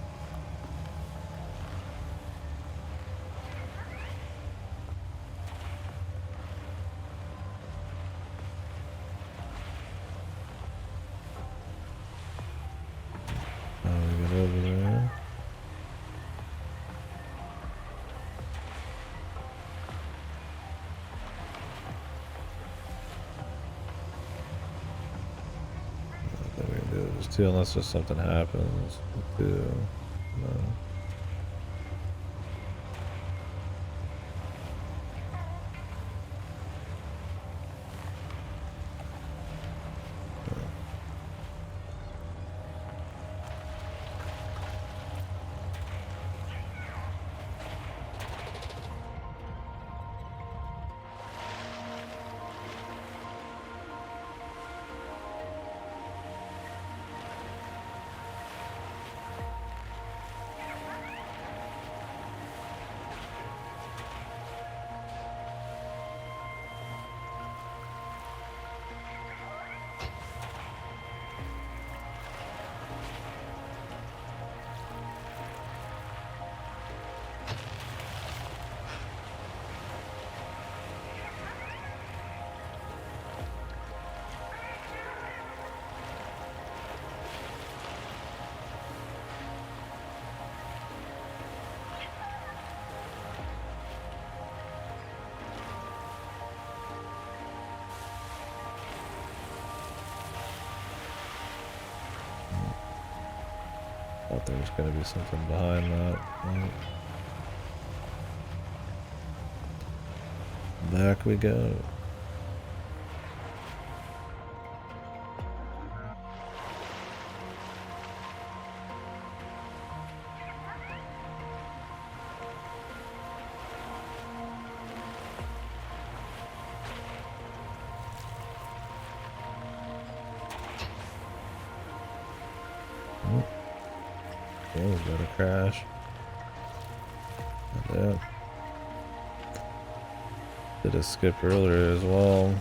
How do we get over there? Nothing we can do. Just two, unless just something happens. Two. No. thought there was gonna be something behind that. Back we go. Oh, we got a crash. Yeah. Did a skip earlier as well.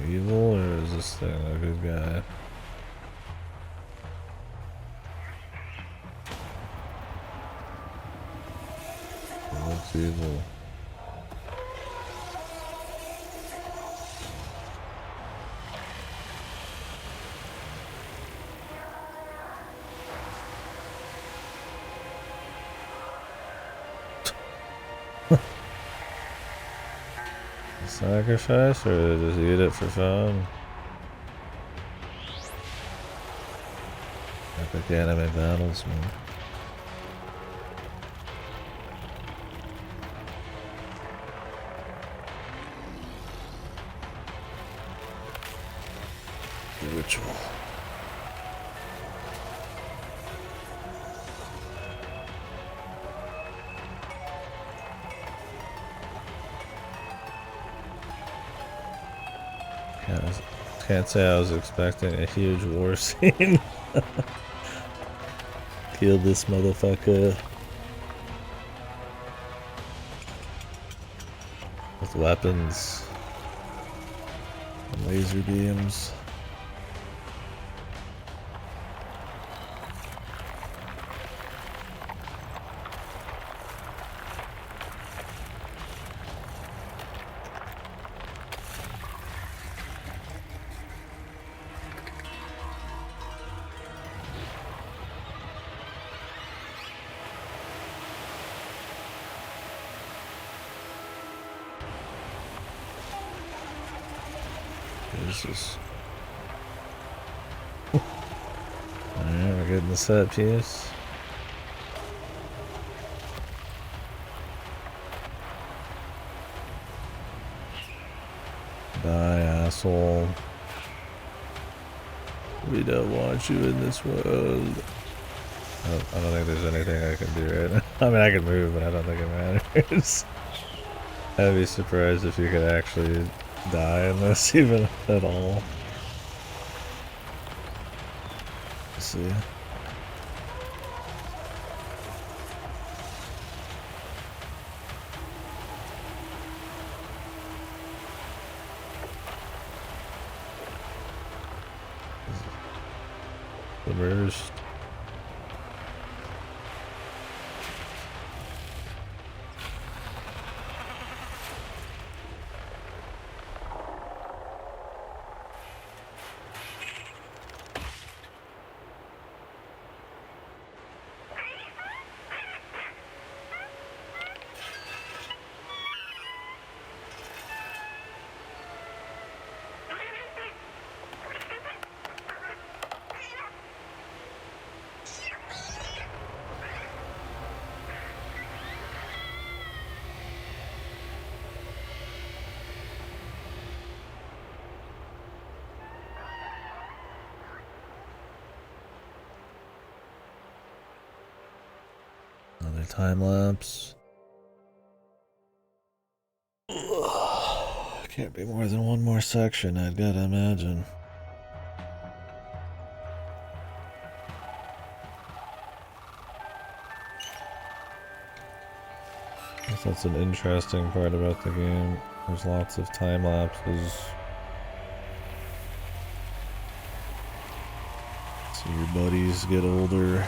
Evil, or is this thing a good guy? It looks evil. Sacrifice, or just eat it for fun? Epic anime battles, man. The ritual. Can't say I was expecting a huge war scene. Kill this motherfucker with weapons and laser beams. Jesus. Alright, we're getting the set piece. Die, asshole. We don't want you in this world. I don't think there's anything I can do right now. I mean, I can move, but I don't think it matters. I'd be surprised if you could actually die in this even at all. Let's see. The burst. Another time lapse. Can't be more than one more section, I'd gotta imagine. That's an interesting part about the game. There's lots of time lapses. So your buddies get older.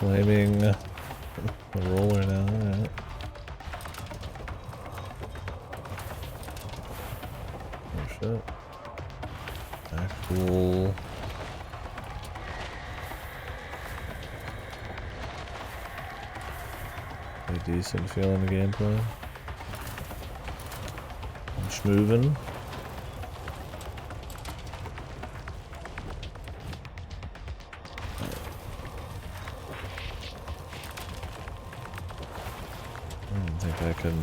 Flaming the roller now, alright. Oh shit. Actual... a decent feeling the gameplay. I'm schmoving. I can...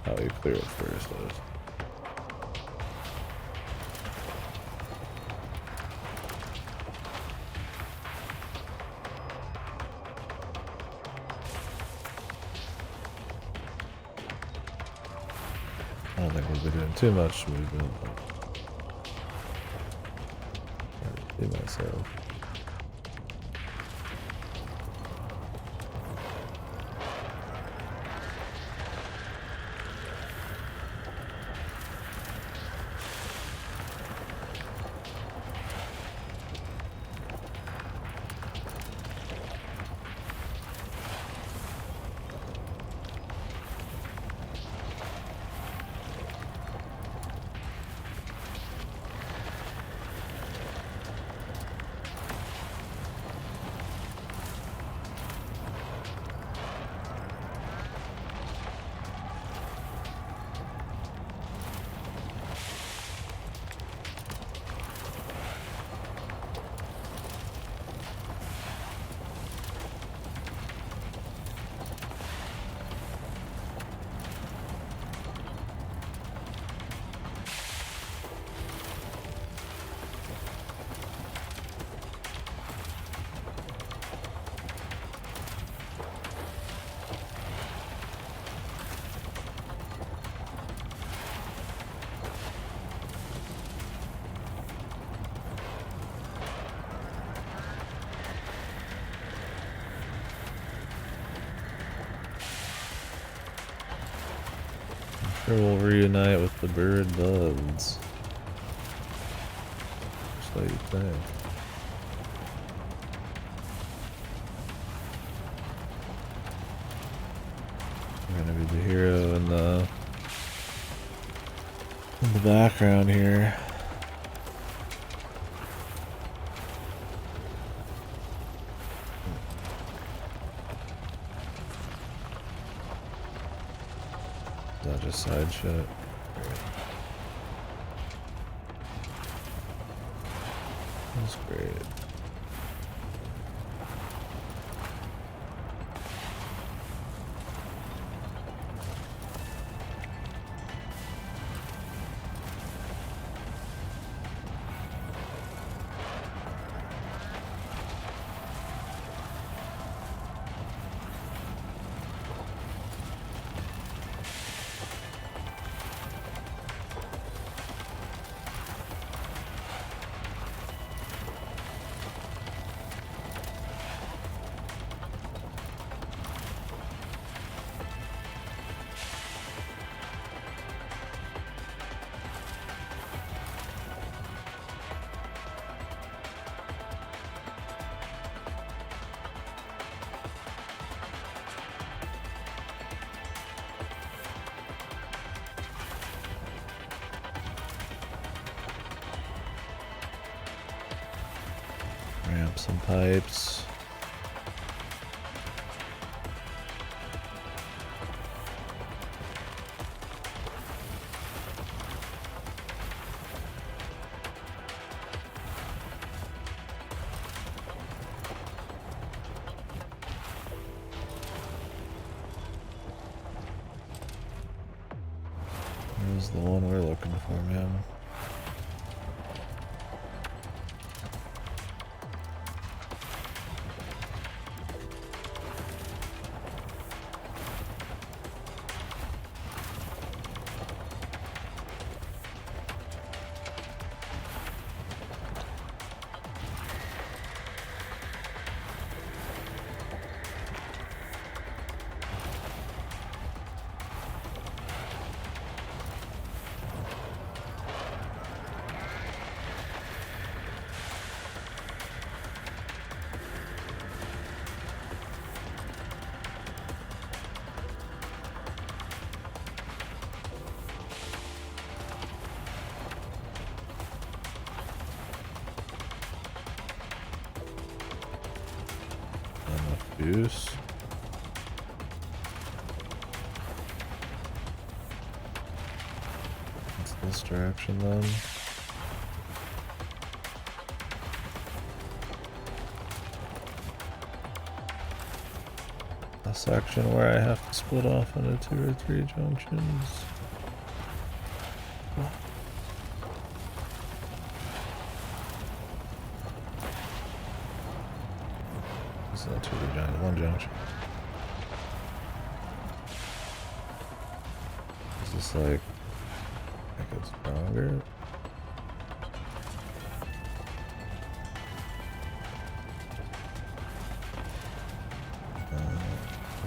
Oh, you clear it first. I don't think we'll be doing too much movement. I do myself. Sure, we'll reunite with the bird buds. what you think. I'm gonna be the hero in the background here. Is that just side shit? That's great. Ramp some pipes. Here's the one we're looking for, man. Use. What's this direction then? A section where I have to split off into 2 or 3 junctions. It's not 2 junctions, 1 junction. Is this like make it stronger?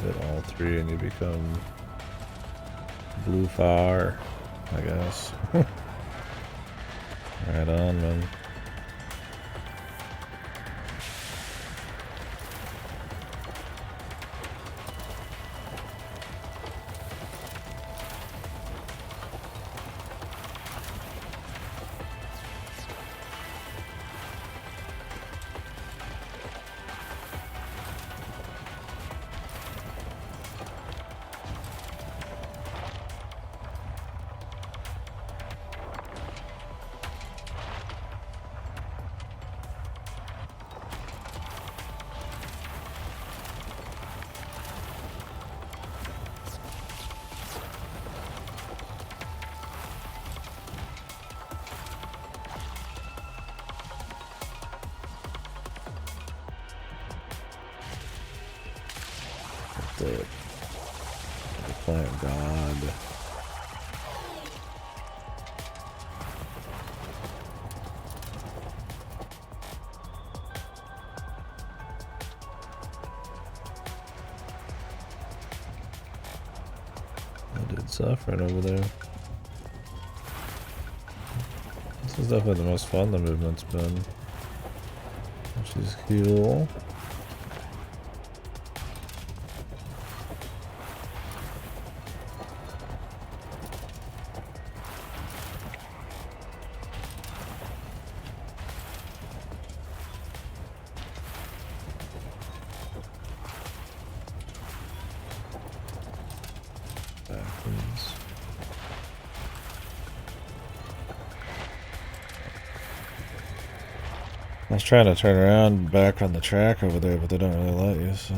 Hit all 3 and you become blue fire, I guess. Right on, man. The plant god. I did stuff right over there. What's This is definitely the most fun the movement's been, which is cool. Backwards. I was trying to turn around back on the track over there, but they don't really let you, so.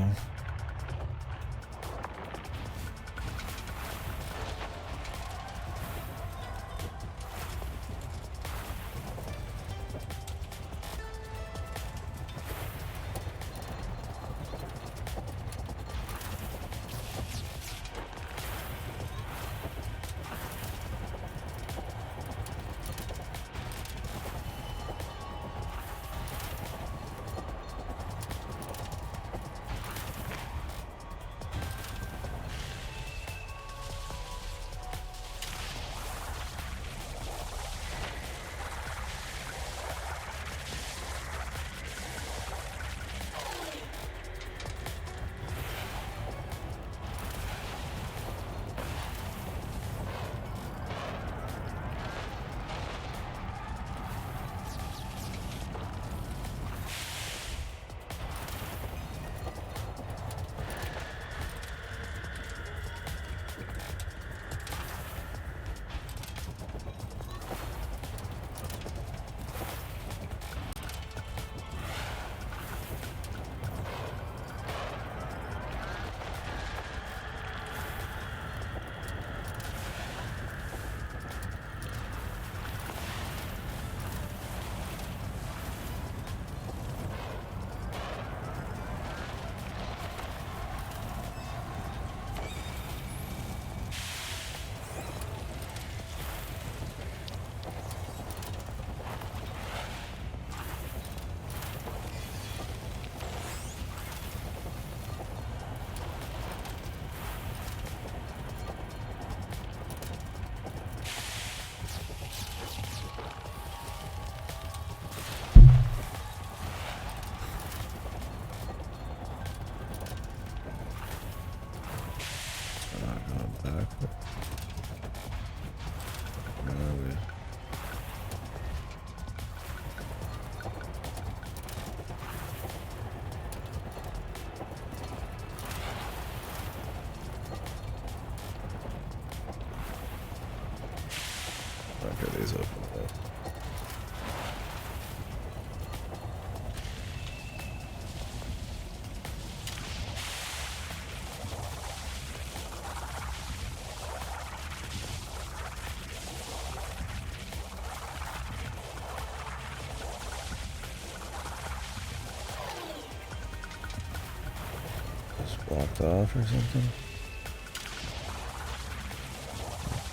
Okay, these open up. Just blocked off or something?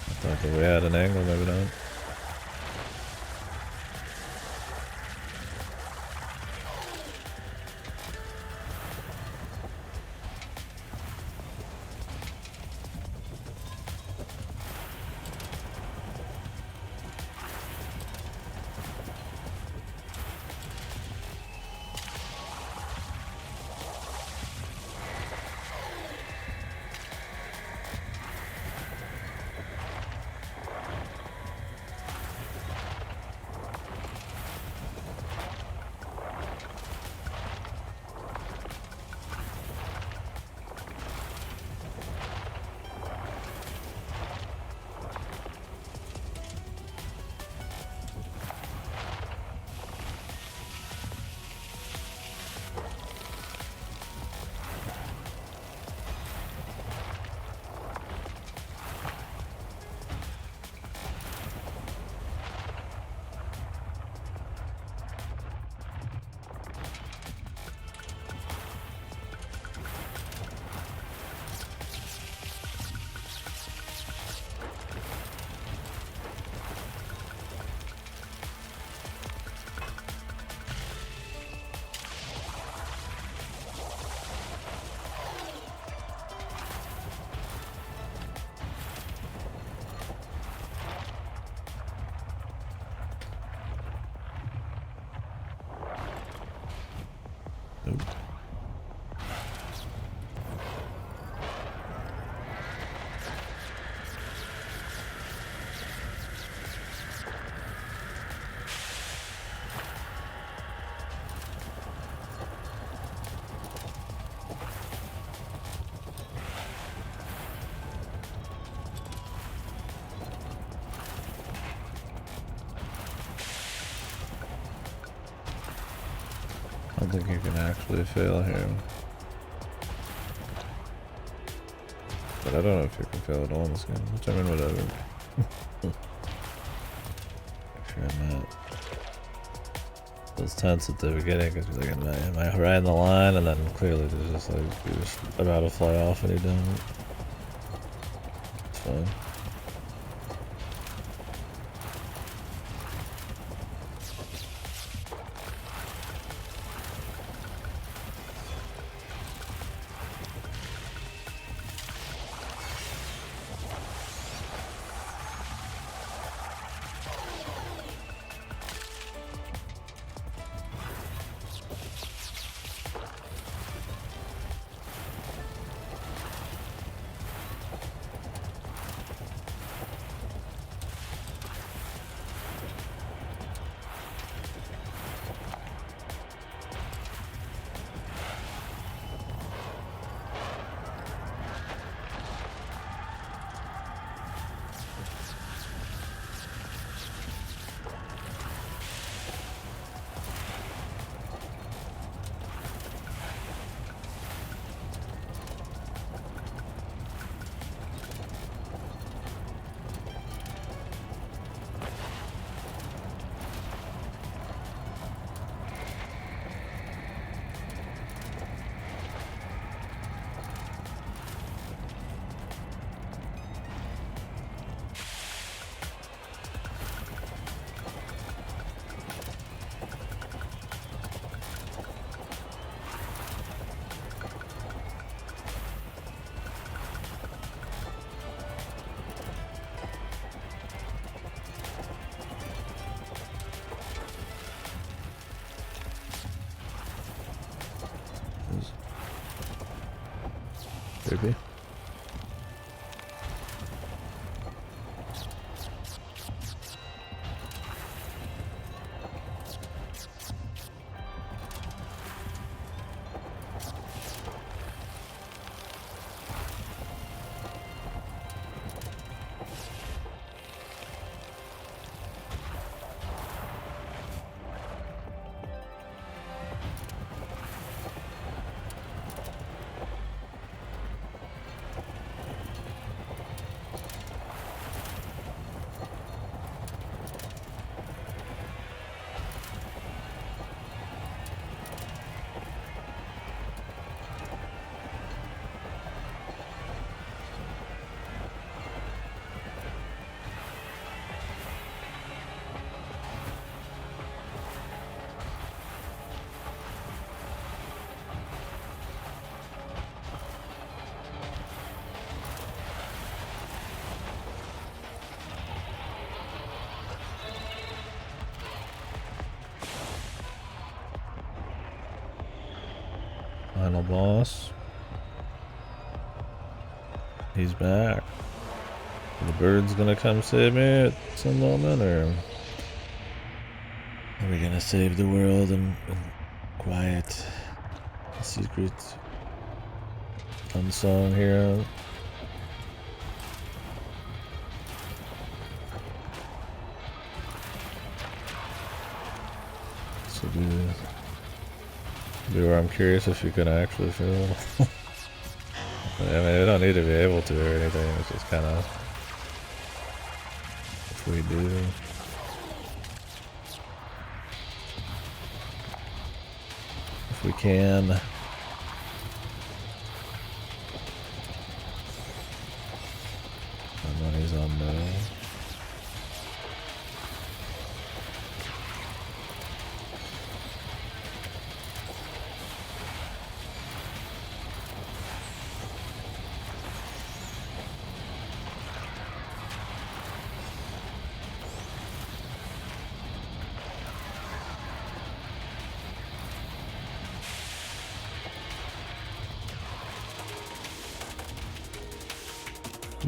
I thought that we had an angle, maybe not. Nope. I don't think you can actually fail here. But I don't know if you can fail at all in this game, which I mean, whatever. Make sure I'm not. It's tense at the beginning because you're like, am I riding the line? And then clearly there's just like, you're just about to fly off and you don't. It's fine. Maybe. Final boss. He's back. The bird's gonna come save me at some moment, or are we gonna save the world in quiet, secret, unsung hero? So do where I'm curious if you can actually feel. I mean, we don't need to be able to or anything. It's just kind of if we do. If we can. My money's on no.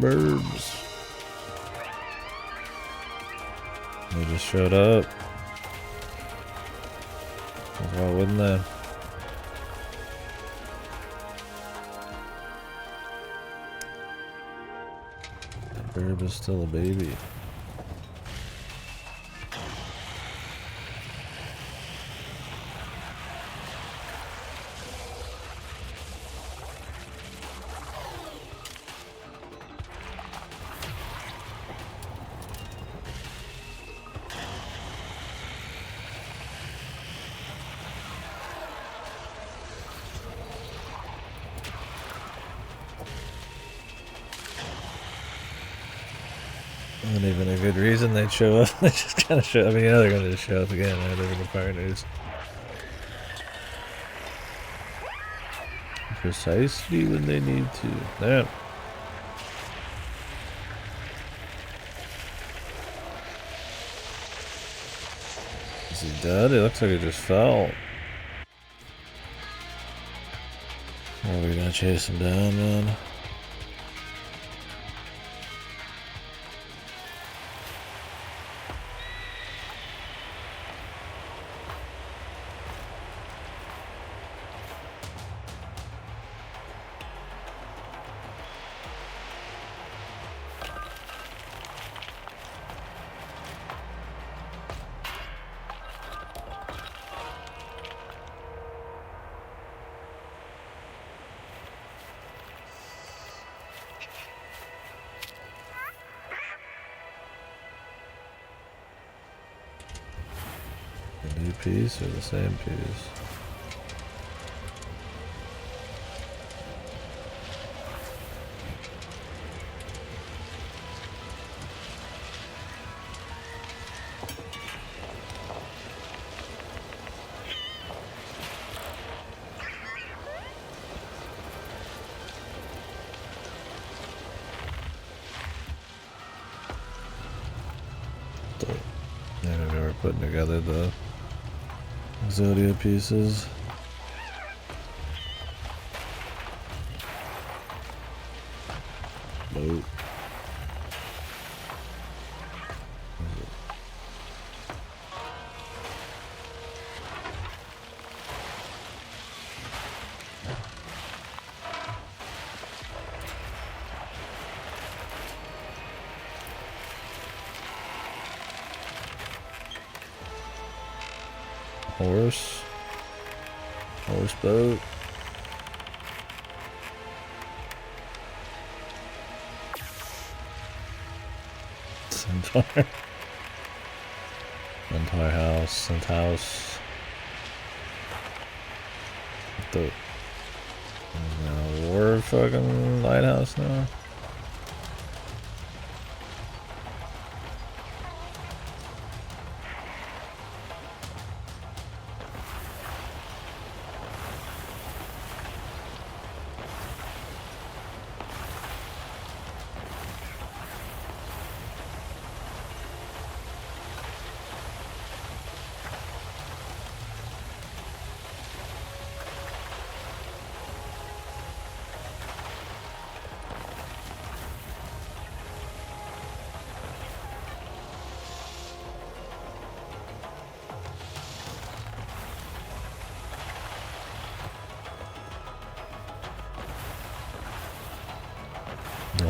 Burbs. They just showed up. Why wouldn't they? That burb is still a baby. Not even a good reason they'd show up. They just kind of show up. I mean, you know they're going to just show up again, right? They're going to partners. Precisely when they need to. Damn. Is he dead? It looks like he just fell. Are we gonna chase him down, man? A new piece or the same piece? Yeah, maybe we're putting together the Exodia pieces. Nope. Horse boat. Centaur. Centaur house. Centaurhouse. The war fucking lighthouse now.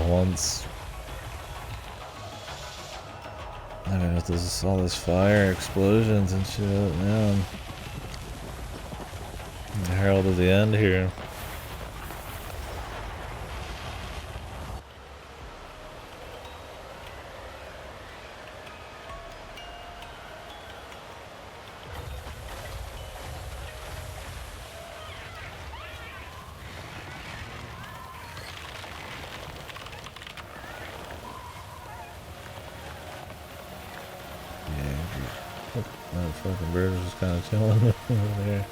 Once, I mean, with this, all this fire, explosions and shit, man. The herald of the end here. That fucking bird is just kind of chilling over there.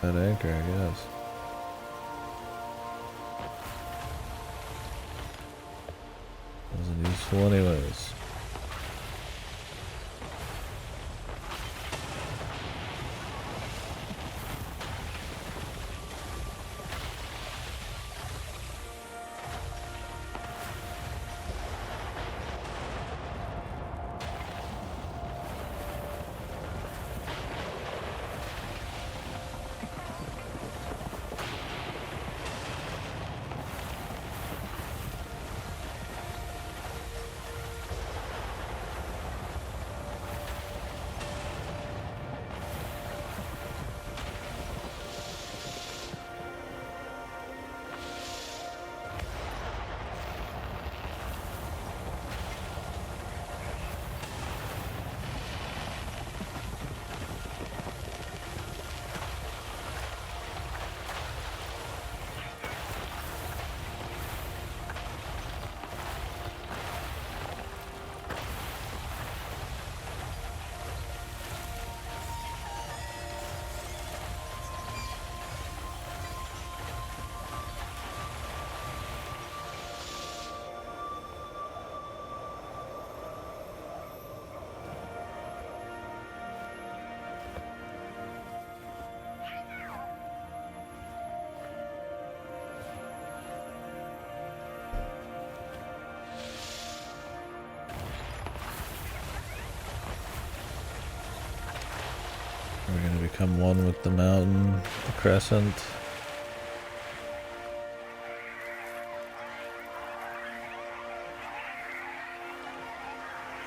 That anchor, I guess. Wasn't useful anyways. We're gonna become one with the mountain, the crescent.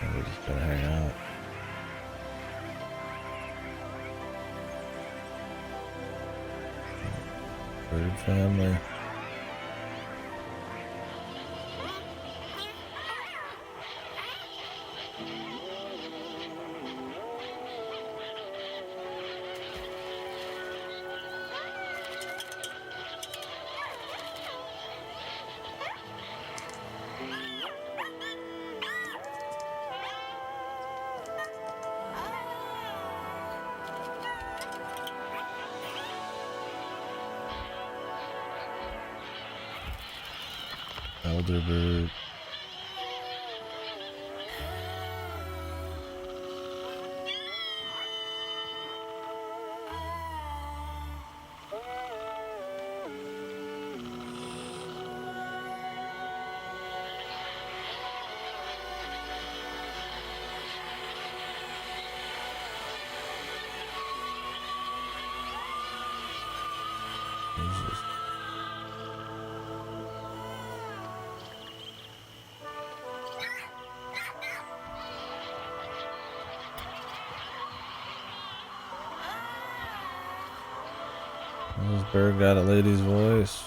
And we're just gonna hang out. Bird family. Elder bird. Jesus. This bird got a lady's voice.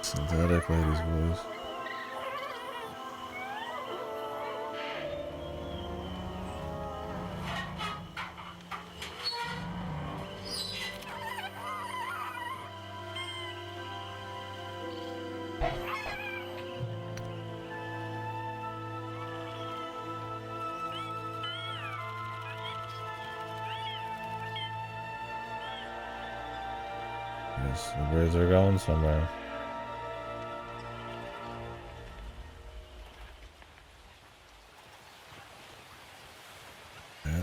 Synthetic lady's voice. Yes, the birds are going somewhere. Yeah.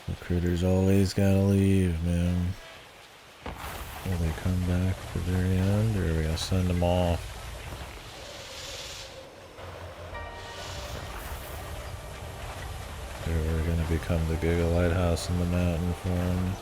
The critters always gotta leave, man. Will they come back at the very end, or are we gonna send them off? Or we're gonna become the Giga Lighthouse in the mountain for them.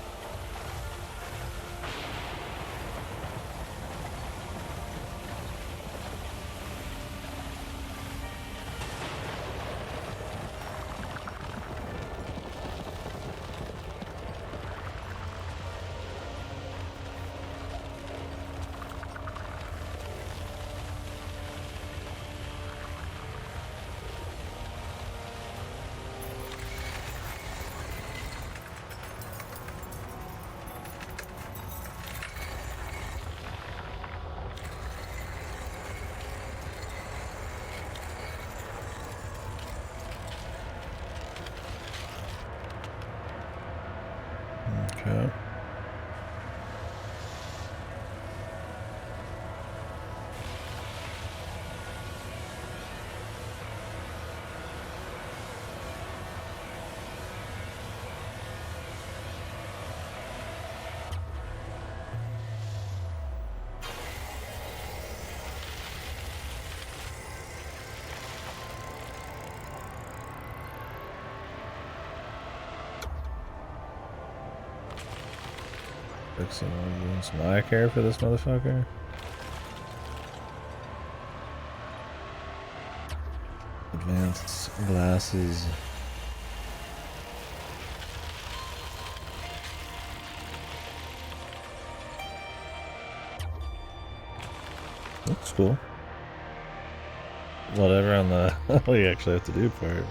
Okay. Some eye care for this motherfucker. Advanced glasses. Looks cool. Whatever on the what you actually have to do part.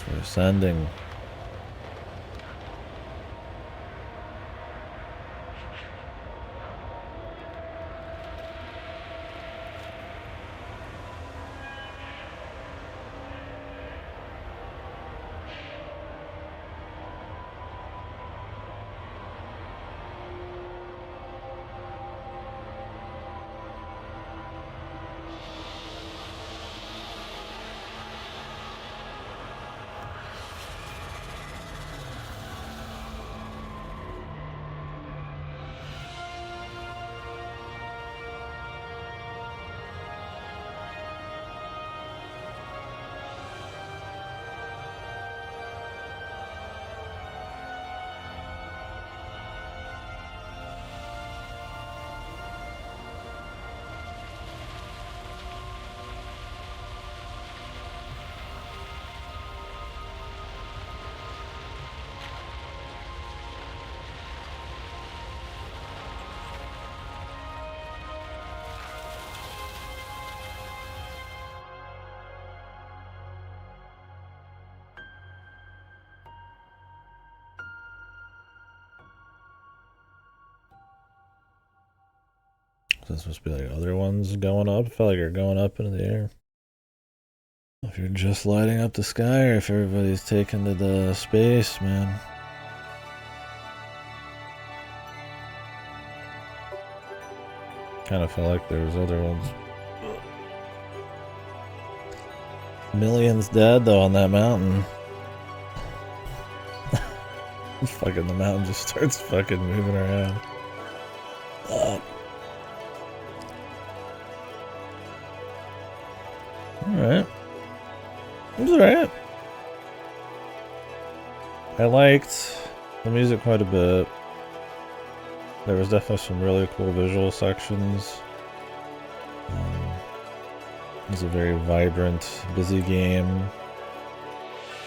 We're ascending. This must be like other ones going up. I feel like you're going up into the air. If you're just lighting up the sky or if everybody's taking to the space, man. Kind of felt like there was other ones. Millions dead though on that mountain. Fucking the mountain just starts fucking moving around. Alright. It was alright. I liked the music quite a bit. There was definitely some really cool visual sections. It was a very vibrant, busy game.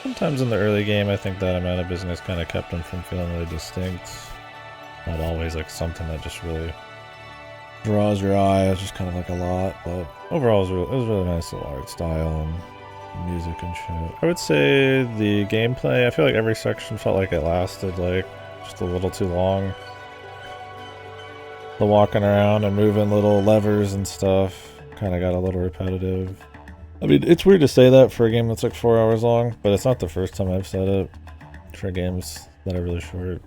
Sometimes in the early game, I think that amount of business kind of kept them from feeling really distinct. Not always like something that just really draws your eye. It's just kind of like a lot, but overall it was really nice little art style and music and shit. I would say the gameplay, I feel like every section felt like it lasted like just a little too long. The walking around and moving little levers and stuff kind of got a little repetitive. I mean, it's weird to say that for a game that's like 4 hours long, but it's not the first time I've said it for games that are really short.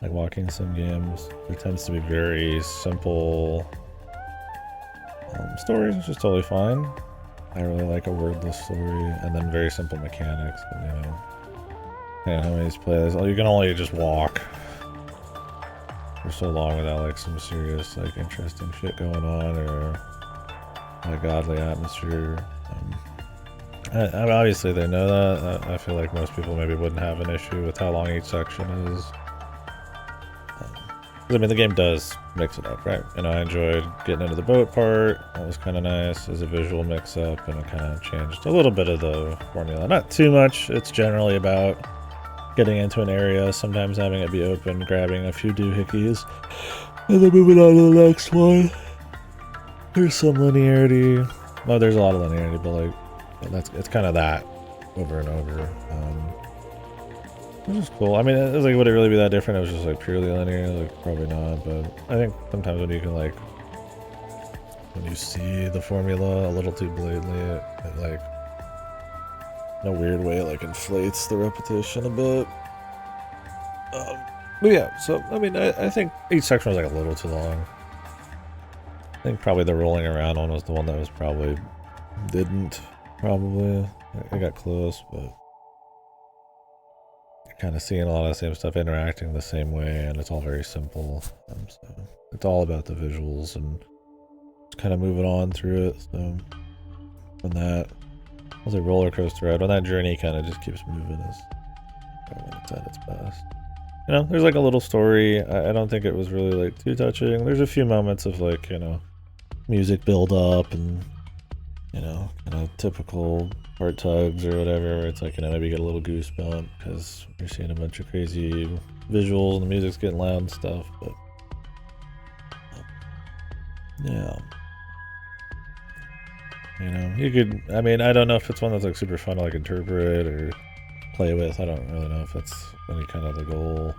Like walking sim games, there tends to be very simple stories, which is totally fine. I really like a wordless story, and then very simple mechanics. But, you know, how many players? Oh, you can only just walk for so long without like some serious, like interesting shit going on or a godly atmosphere. Obviously they know that. I feel like most people maybe wouldn't have an issue with how long each section is. I mean, the game does mix it up, right? And I enjoyed getting into the boat part. That was kind of nice as a visual mix-up, and it kind of changed a little bit of the formula. Not too much. It's generally about getting into an area, sometimes having it be open, grabbing a few doohickeys, and then moving on to the next one. There's some linearity. Well, there's a lot of linearity, but like it's kind of that over and over. Which is cool. I mean, it was like, would it really be that different? It was just like purely linear, like probably not. But I think sometimes when you can like, when you see the formula a little too blatantly, it like, in a weird way, it like inflates the repetition a bit. But yeah, so I mean, I think each section was like a little too long. I think probably the rolling around one was the one that was probably probably. I got close, but kind of seeing a lot of the same stuff, interacting the same way, and it's all very simple. So it's all about the visuals and just kind of moving on through it. So when that was a roller coaster ride, when that journey kind of just keeps moving, is when it's at its best. You know, there's like a little story. I don't think it was really like too touching. There's a few moments of like, you know, music build up and, you know, kind of typical heart tugs or whatever, where it's like, you know, maybe you get a little goosebump because you're seeing a bunch of crazy visuals and the music's getting loud and stuff, but yeah. You know, you could, I mean, I don't know if it's one that's like super fun to like interpret or play with. I don't really know if that's any kind of the goal.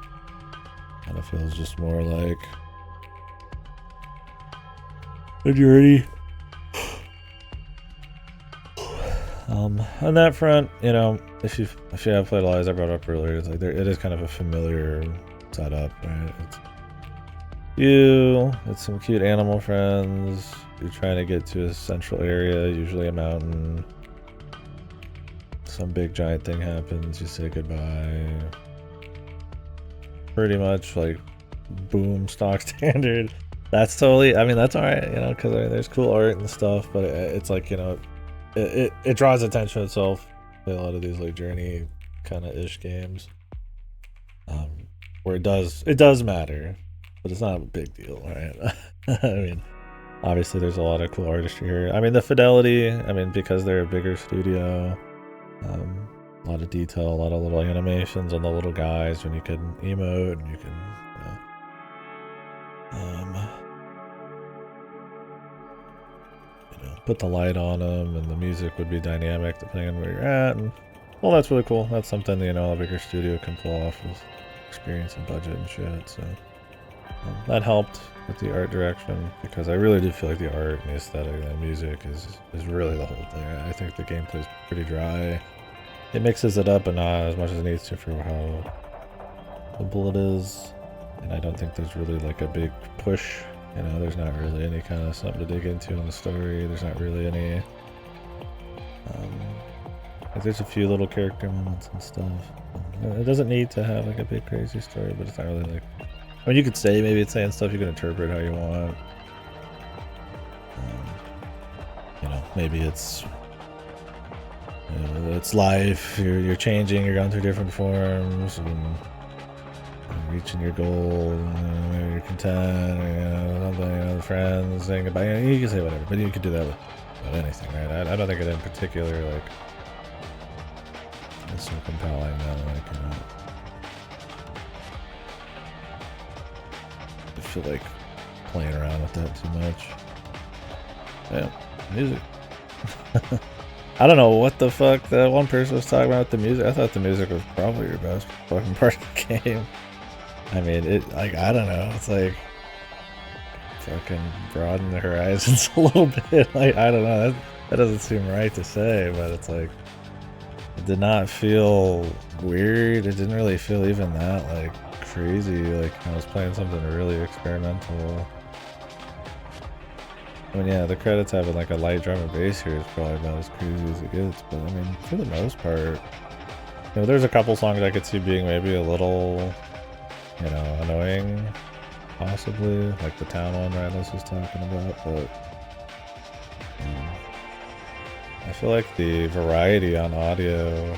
Kind of feels just more like a journey. On that front, you know, if you have played a lot, as I brought up earlier, it's like it is kind of a familiar setup, right? It's some cute animal friends. You're trying to get to a central area, usually a mountain. Some big giant thing happens. You say goodbye. Pretty much like boom, stock standard. That's totally. I mean, that's all right, you know, because I mean, there's cool art and stuff, but it's like, you know. It draws attention to itself. A lot of these like journey kind of ish games, where it does matter, but it's not a big deal, right? I mean, obviously there's a lot of cool artistry here. I mean, the fidelity. I mean, because they're a bigger studio, a lot of detail, a lot of little animations on the little guys when you can emote and you can, put the light on them, and the music would be dynamic depending on where you're at. And well, that's really cool. That's something, you know, a bigger studio can pull off with experience and budget and shit. So that helped with the art direction, because I really do feel like the art and the aesthetic and the music is really the whole thing. I think the gameplay's pretty dry. It mixes it up, but not as much as it needs to for how simple it is. And I don't think there's really like a big push. You know, there's not really any kind of something to dig into in the story. There's not really any, like there's a few little character moments and stuff. It doesn't need to have like a big crazy story, but it's not really like, I mean, you could say, maybe it's saying stuff you can interpret how you want. You know, maybe it's, you know, it's life, you're changing, you're going through different forms, and reaching your goal, maybe you're content, or, you know, something, you know, friends, saying goodbye. You know, you can say whatever, but you could do that with anything, right? I don't think it in particular, like, it's so compelling that, like, you know, I feel like playing around with that too much. Yeah, music. I don't know what the fuck that one person was talking about the music. I thought the music was probably your best fucking part of the game. I mean, it, like, I don't know, it's like, fucking broaden the horizons a little bit. Like, I don't know, that doesn't seem right to say, but it's like, it did not feel weird. It didn't really feel even that, like, crazy. Like, I was playing something really experimental. I mean, yeah, the credits having like a light drum and bass here is probably about as crazy as it gets, but I mean, for the most part, you know, there's a couple songs I could see being maybe a little, you know, annoying, possibly, like the town one Radless was talking about, but I feel like the variety on audio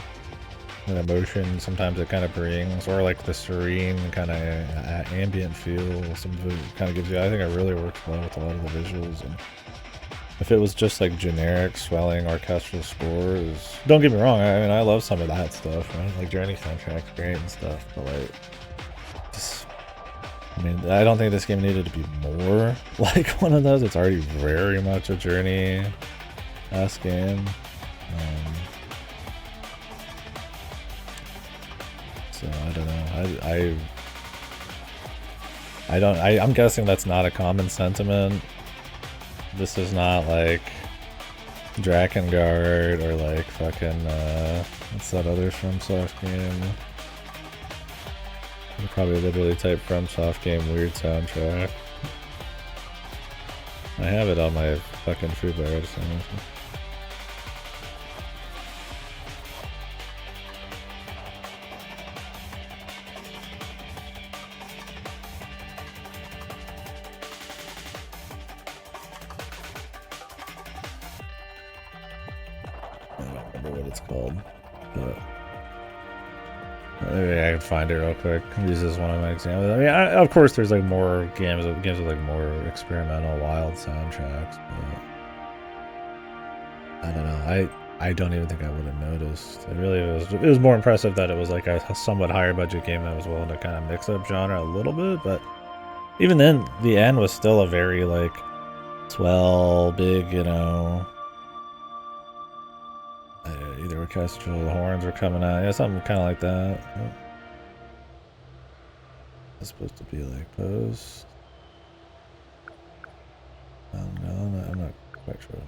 and emotion sometimes it kind of brings, or like the serene kind of ambient feel some of it kind of gives you. I think it really works well with a lot of the visuals. And if it was just like generic swelling orchestral scores, don't get me wrong, I mean I love some of that stuff, right? Like Journey soundtrack's great and stuff, but like just, I mean, I don't think this game needed to be more like one of those. It's already very much a Journey-esque game. So I don't know. I'm guessing that's not a common sentiment. This is not like Drakengard or like fucking what's that other FromSoft game? You probably literally type FromSoft game weird soundtrack. I have it on my fucking Fubar. What it's called, but maybe I can find it real quick. Use this one of my examples. I mean, of course, there's like more games with like more experimental, wild soundtracks, but I don't know. I don't even think I would have noticed. It was more impressive that it was like a somewhat higher budget game that was willing to kind of mix up genre a little bit, but even then, the end was still a very like swell, big, you know. Either orchestral, the horns were coming out, yeah, something kind of like that. It's supposed to be like post. No, I'm not quite sure.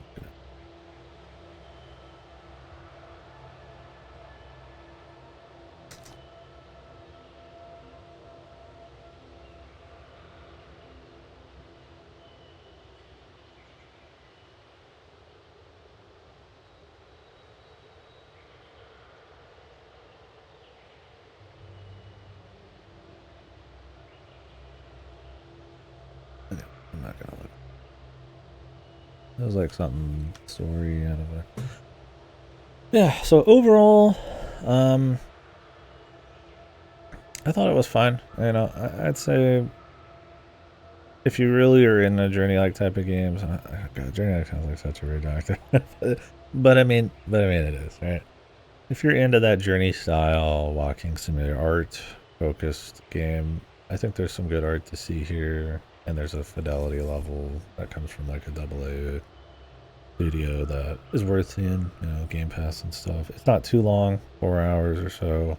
I'm not gonna look. It was like something story out of it. Yeah, so overall, I thought it was fine. You know, I'd say if you really are in a journey-like type of games, God, journey-like sounds like such a weird actor. but I mean it is, right? If you're into that journey style, walking simulator, art-focused game, I think there's some good art to see here, and there's a fidelity level that comes from like a AA studio that is worth seeing, you know, Game Pass and stuff. It's not too long, 4 hours or so.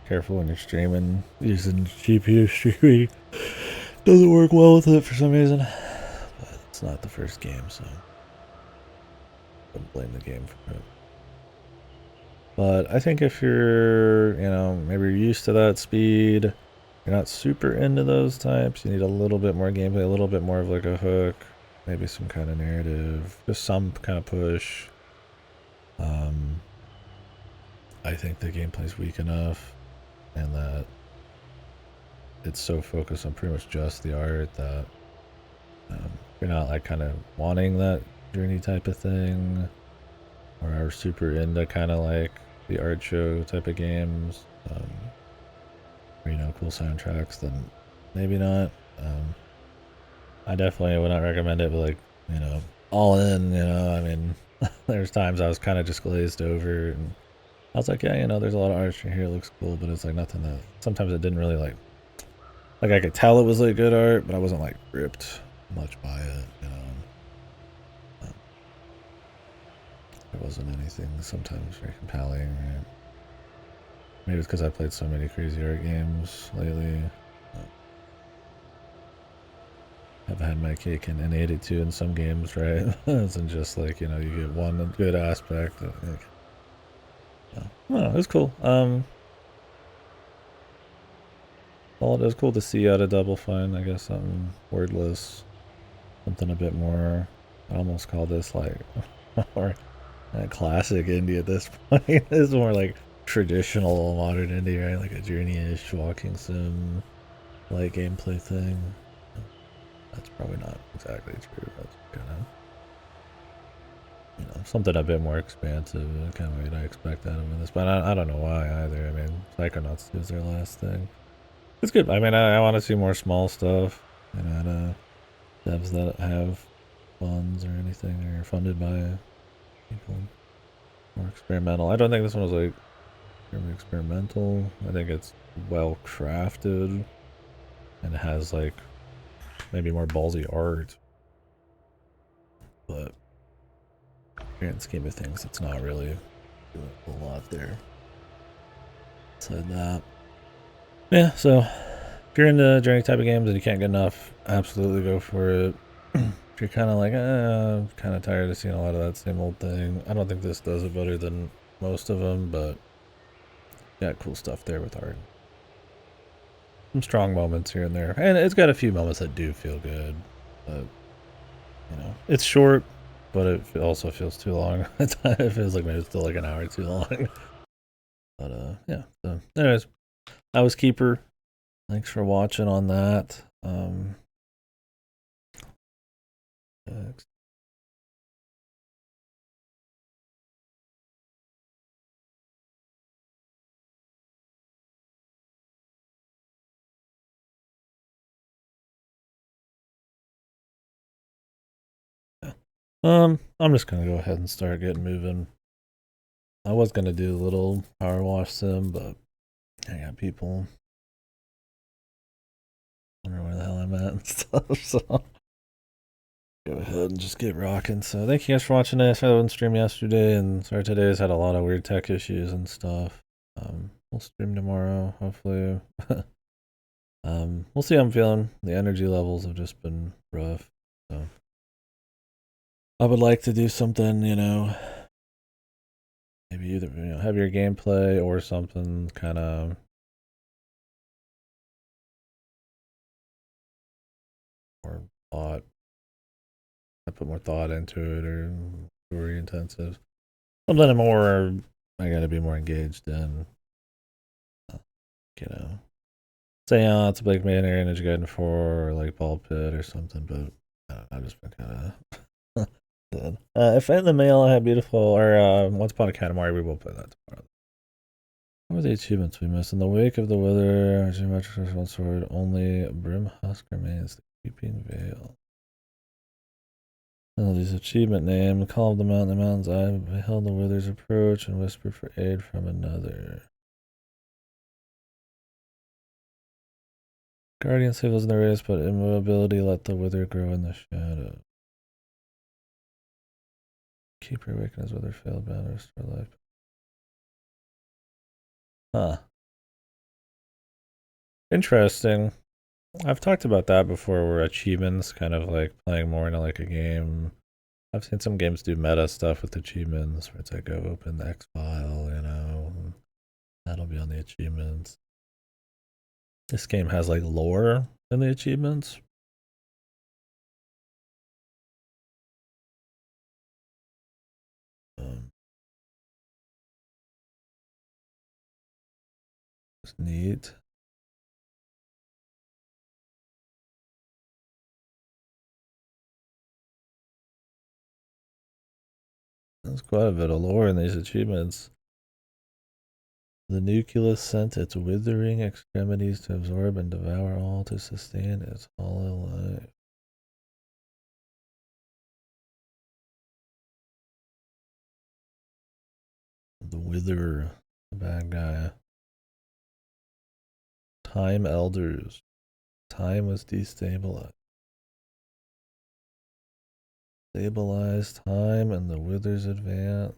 Careful when you're streaming, using GPU streaming doesn't work well with it for some reason, but it's not the first game, so I wouldn't blame the game for it. But I think if you're, you know, maybe you're used to that speed, you're not super into those types, you need a little bit more gameplay, a little bit more of like a hook, maybe some kind of narrative, just some kind of push. I think the gameplay's weak enough, and that it's so focused on pretty much just the art that you're not like kind of wanting that journey type of thing, or are super into kind of like the art show type of games, or, you know, cool soundtracks, then maybe not. I definitely would not recommend it, but like, you know, all in, you know, I mean, there's times I was kind of just glazed over, and I was like, yeah, you know, there's a lot of art here, it looks cool, but it's like nothing that, sometimes it didn't really like I could tell it was like good art, but I wasn't like gripped much by it, you know. There wasn't anything sometimes very compelling, right? Maybe it's because I played so many crazy art games lately. I've had my cake and ate it too in some games, right? It isn't just like, you know, you get one good aspect. Like, well, it was cool. Well, it was cool to see out of Double Fine, I guess, something wordless. Something a bit more, I almost call this like, more classic indie at this point. It's more like traditional modern indie, right? Like a journey-ish walking sim, light gameplay thing. That's probably not exactly true. That's, you know. you know, something a bit more expansive. Kind of what I expect out of this, but I don't know why either. I mean, Psychonauts 2 is their last thing. It's good. I mean, I want to see more small stuff. You know, devs that have funds or anything or funded by people more experimental. I don't think this one was like really experimental. I think it's well crafted and it has like maybe more ballsy art, but grand scheme of things, it's not really doing a lot there. Said that. Yeah, so if you're into journey type of games and you can't get enough, absolutely go for it. If you're kind of like, kind of tired of seeing a lot of that same old thing, I don't think this does it better than most of them, but got cool stuff there with art. Some strong moments here and there, and it's got a few moments that do feel good, but you know, it's short, but it also feels too long. It feels like maybe it's still like an hour too long. But yeah. So, anyways, that was Keeper. Thanks for watching on that. I'm just gonna go ahead and start getting moving. I was gonna do a little power wash sim, but I got people wondering where the hell I'm at and stuff. So go ahead and just get rocking. So thank you guys for watching this. I didn't stream yesterday, and sorry today's had a lot of weird tech issues and stuff. We'll stream tomorrow, hopefully. We'll see how I'm feeling. The energy levels have just been rough. So I would like to do something, you know, maybe either heavier gameplay or something kind of more thought. I put more thought into it or story intensive. Something more I gotta be more engaged in. You know. Say it's a Blake Manor, Energy Garden 4 or like Ball Pit or something, but I've just been kinda dead. If I in the mail I have beautiful or Once Upon a Katamari, we will play that tomorrow. What were the achievements we missed? In the wake of the weather, geometric sword, only Brim Husk remains the creeping veil. Oh, these achievement name. Call of the mountain, the mountain's eye, beheld the withers approach and whispered for aid from another. Guardian saves in the race, but immobility let the wither grow in the shadow. Keeper awaken as wither failed, bound to restore life. Huh. Interesting. I've talked about that before where achievements kind of like playing more into like a game. I've seen some games do meta stuff with achievements where it's like go open the X file, you know. That'll be on the achievements. This game has like lore in the achievements. It's neat. There's quite a bit of lore in these achievements. The nucleus sent its withering extremities to absorb and devour all to sustain its hollow life. The Wither, the bad guy. Time Elders. Time was destabilized. Stabilized time and the Withers advance.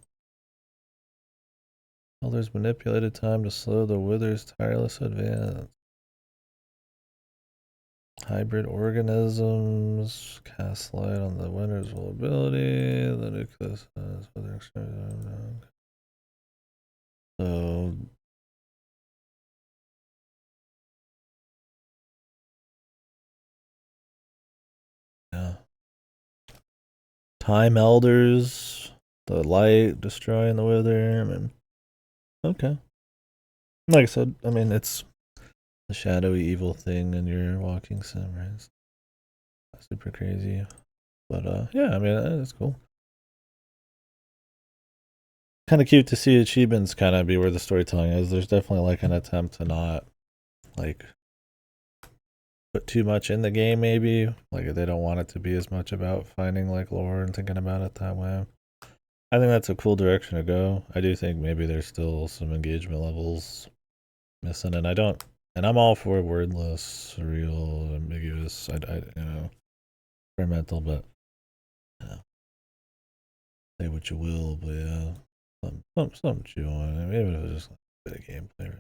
Elders manipulated time to slow the Withers' tireless advance. Hybrid organisms cast light on the winner's vulnerability. The nucleus has withering extremities. So yeah. Time Elders, the light destroying the wither. I mean, okay. Like I said, I mean it's the shadowy evil thing in your walking sim, right? It's super crazy. But yeah, I mean it's cool. kind of cute to see achievements kind of be where the storytelling is. There's definitely like an attempt to not like put too much in the game, maybe. Like they don't want it to be as much about finding like lore and thinking about it that way. I think that's a cool direction to go. I do think maybe there's still some engagement levels missing, and I'm all for wordless, surreal, ambiguous. Experimental, but you know, say what you will, but yeah, something chew on. I mean, even if it was just like a bit of gameplay.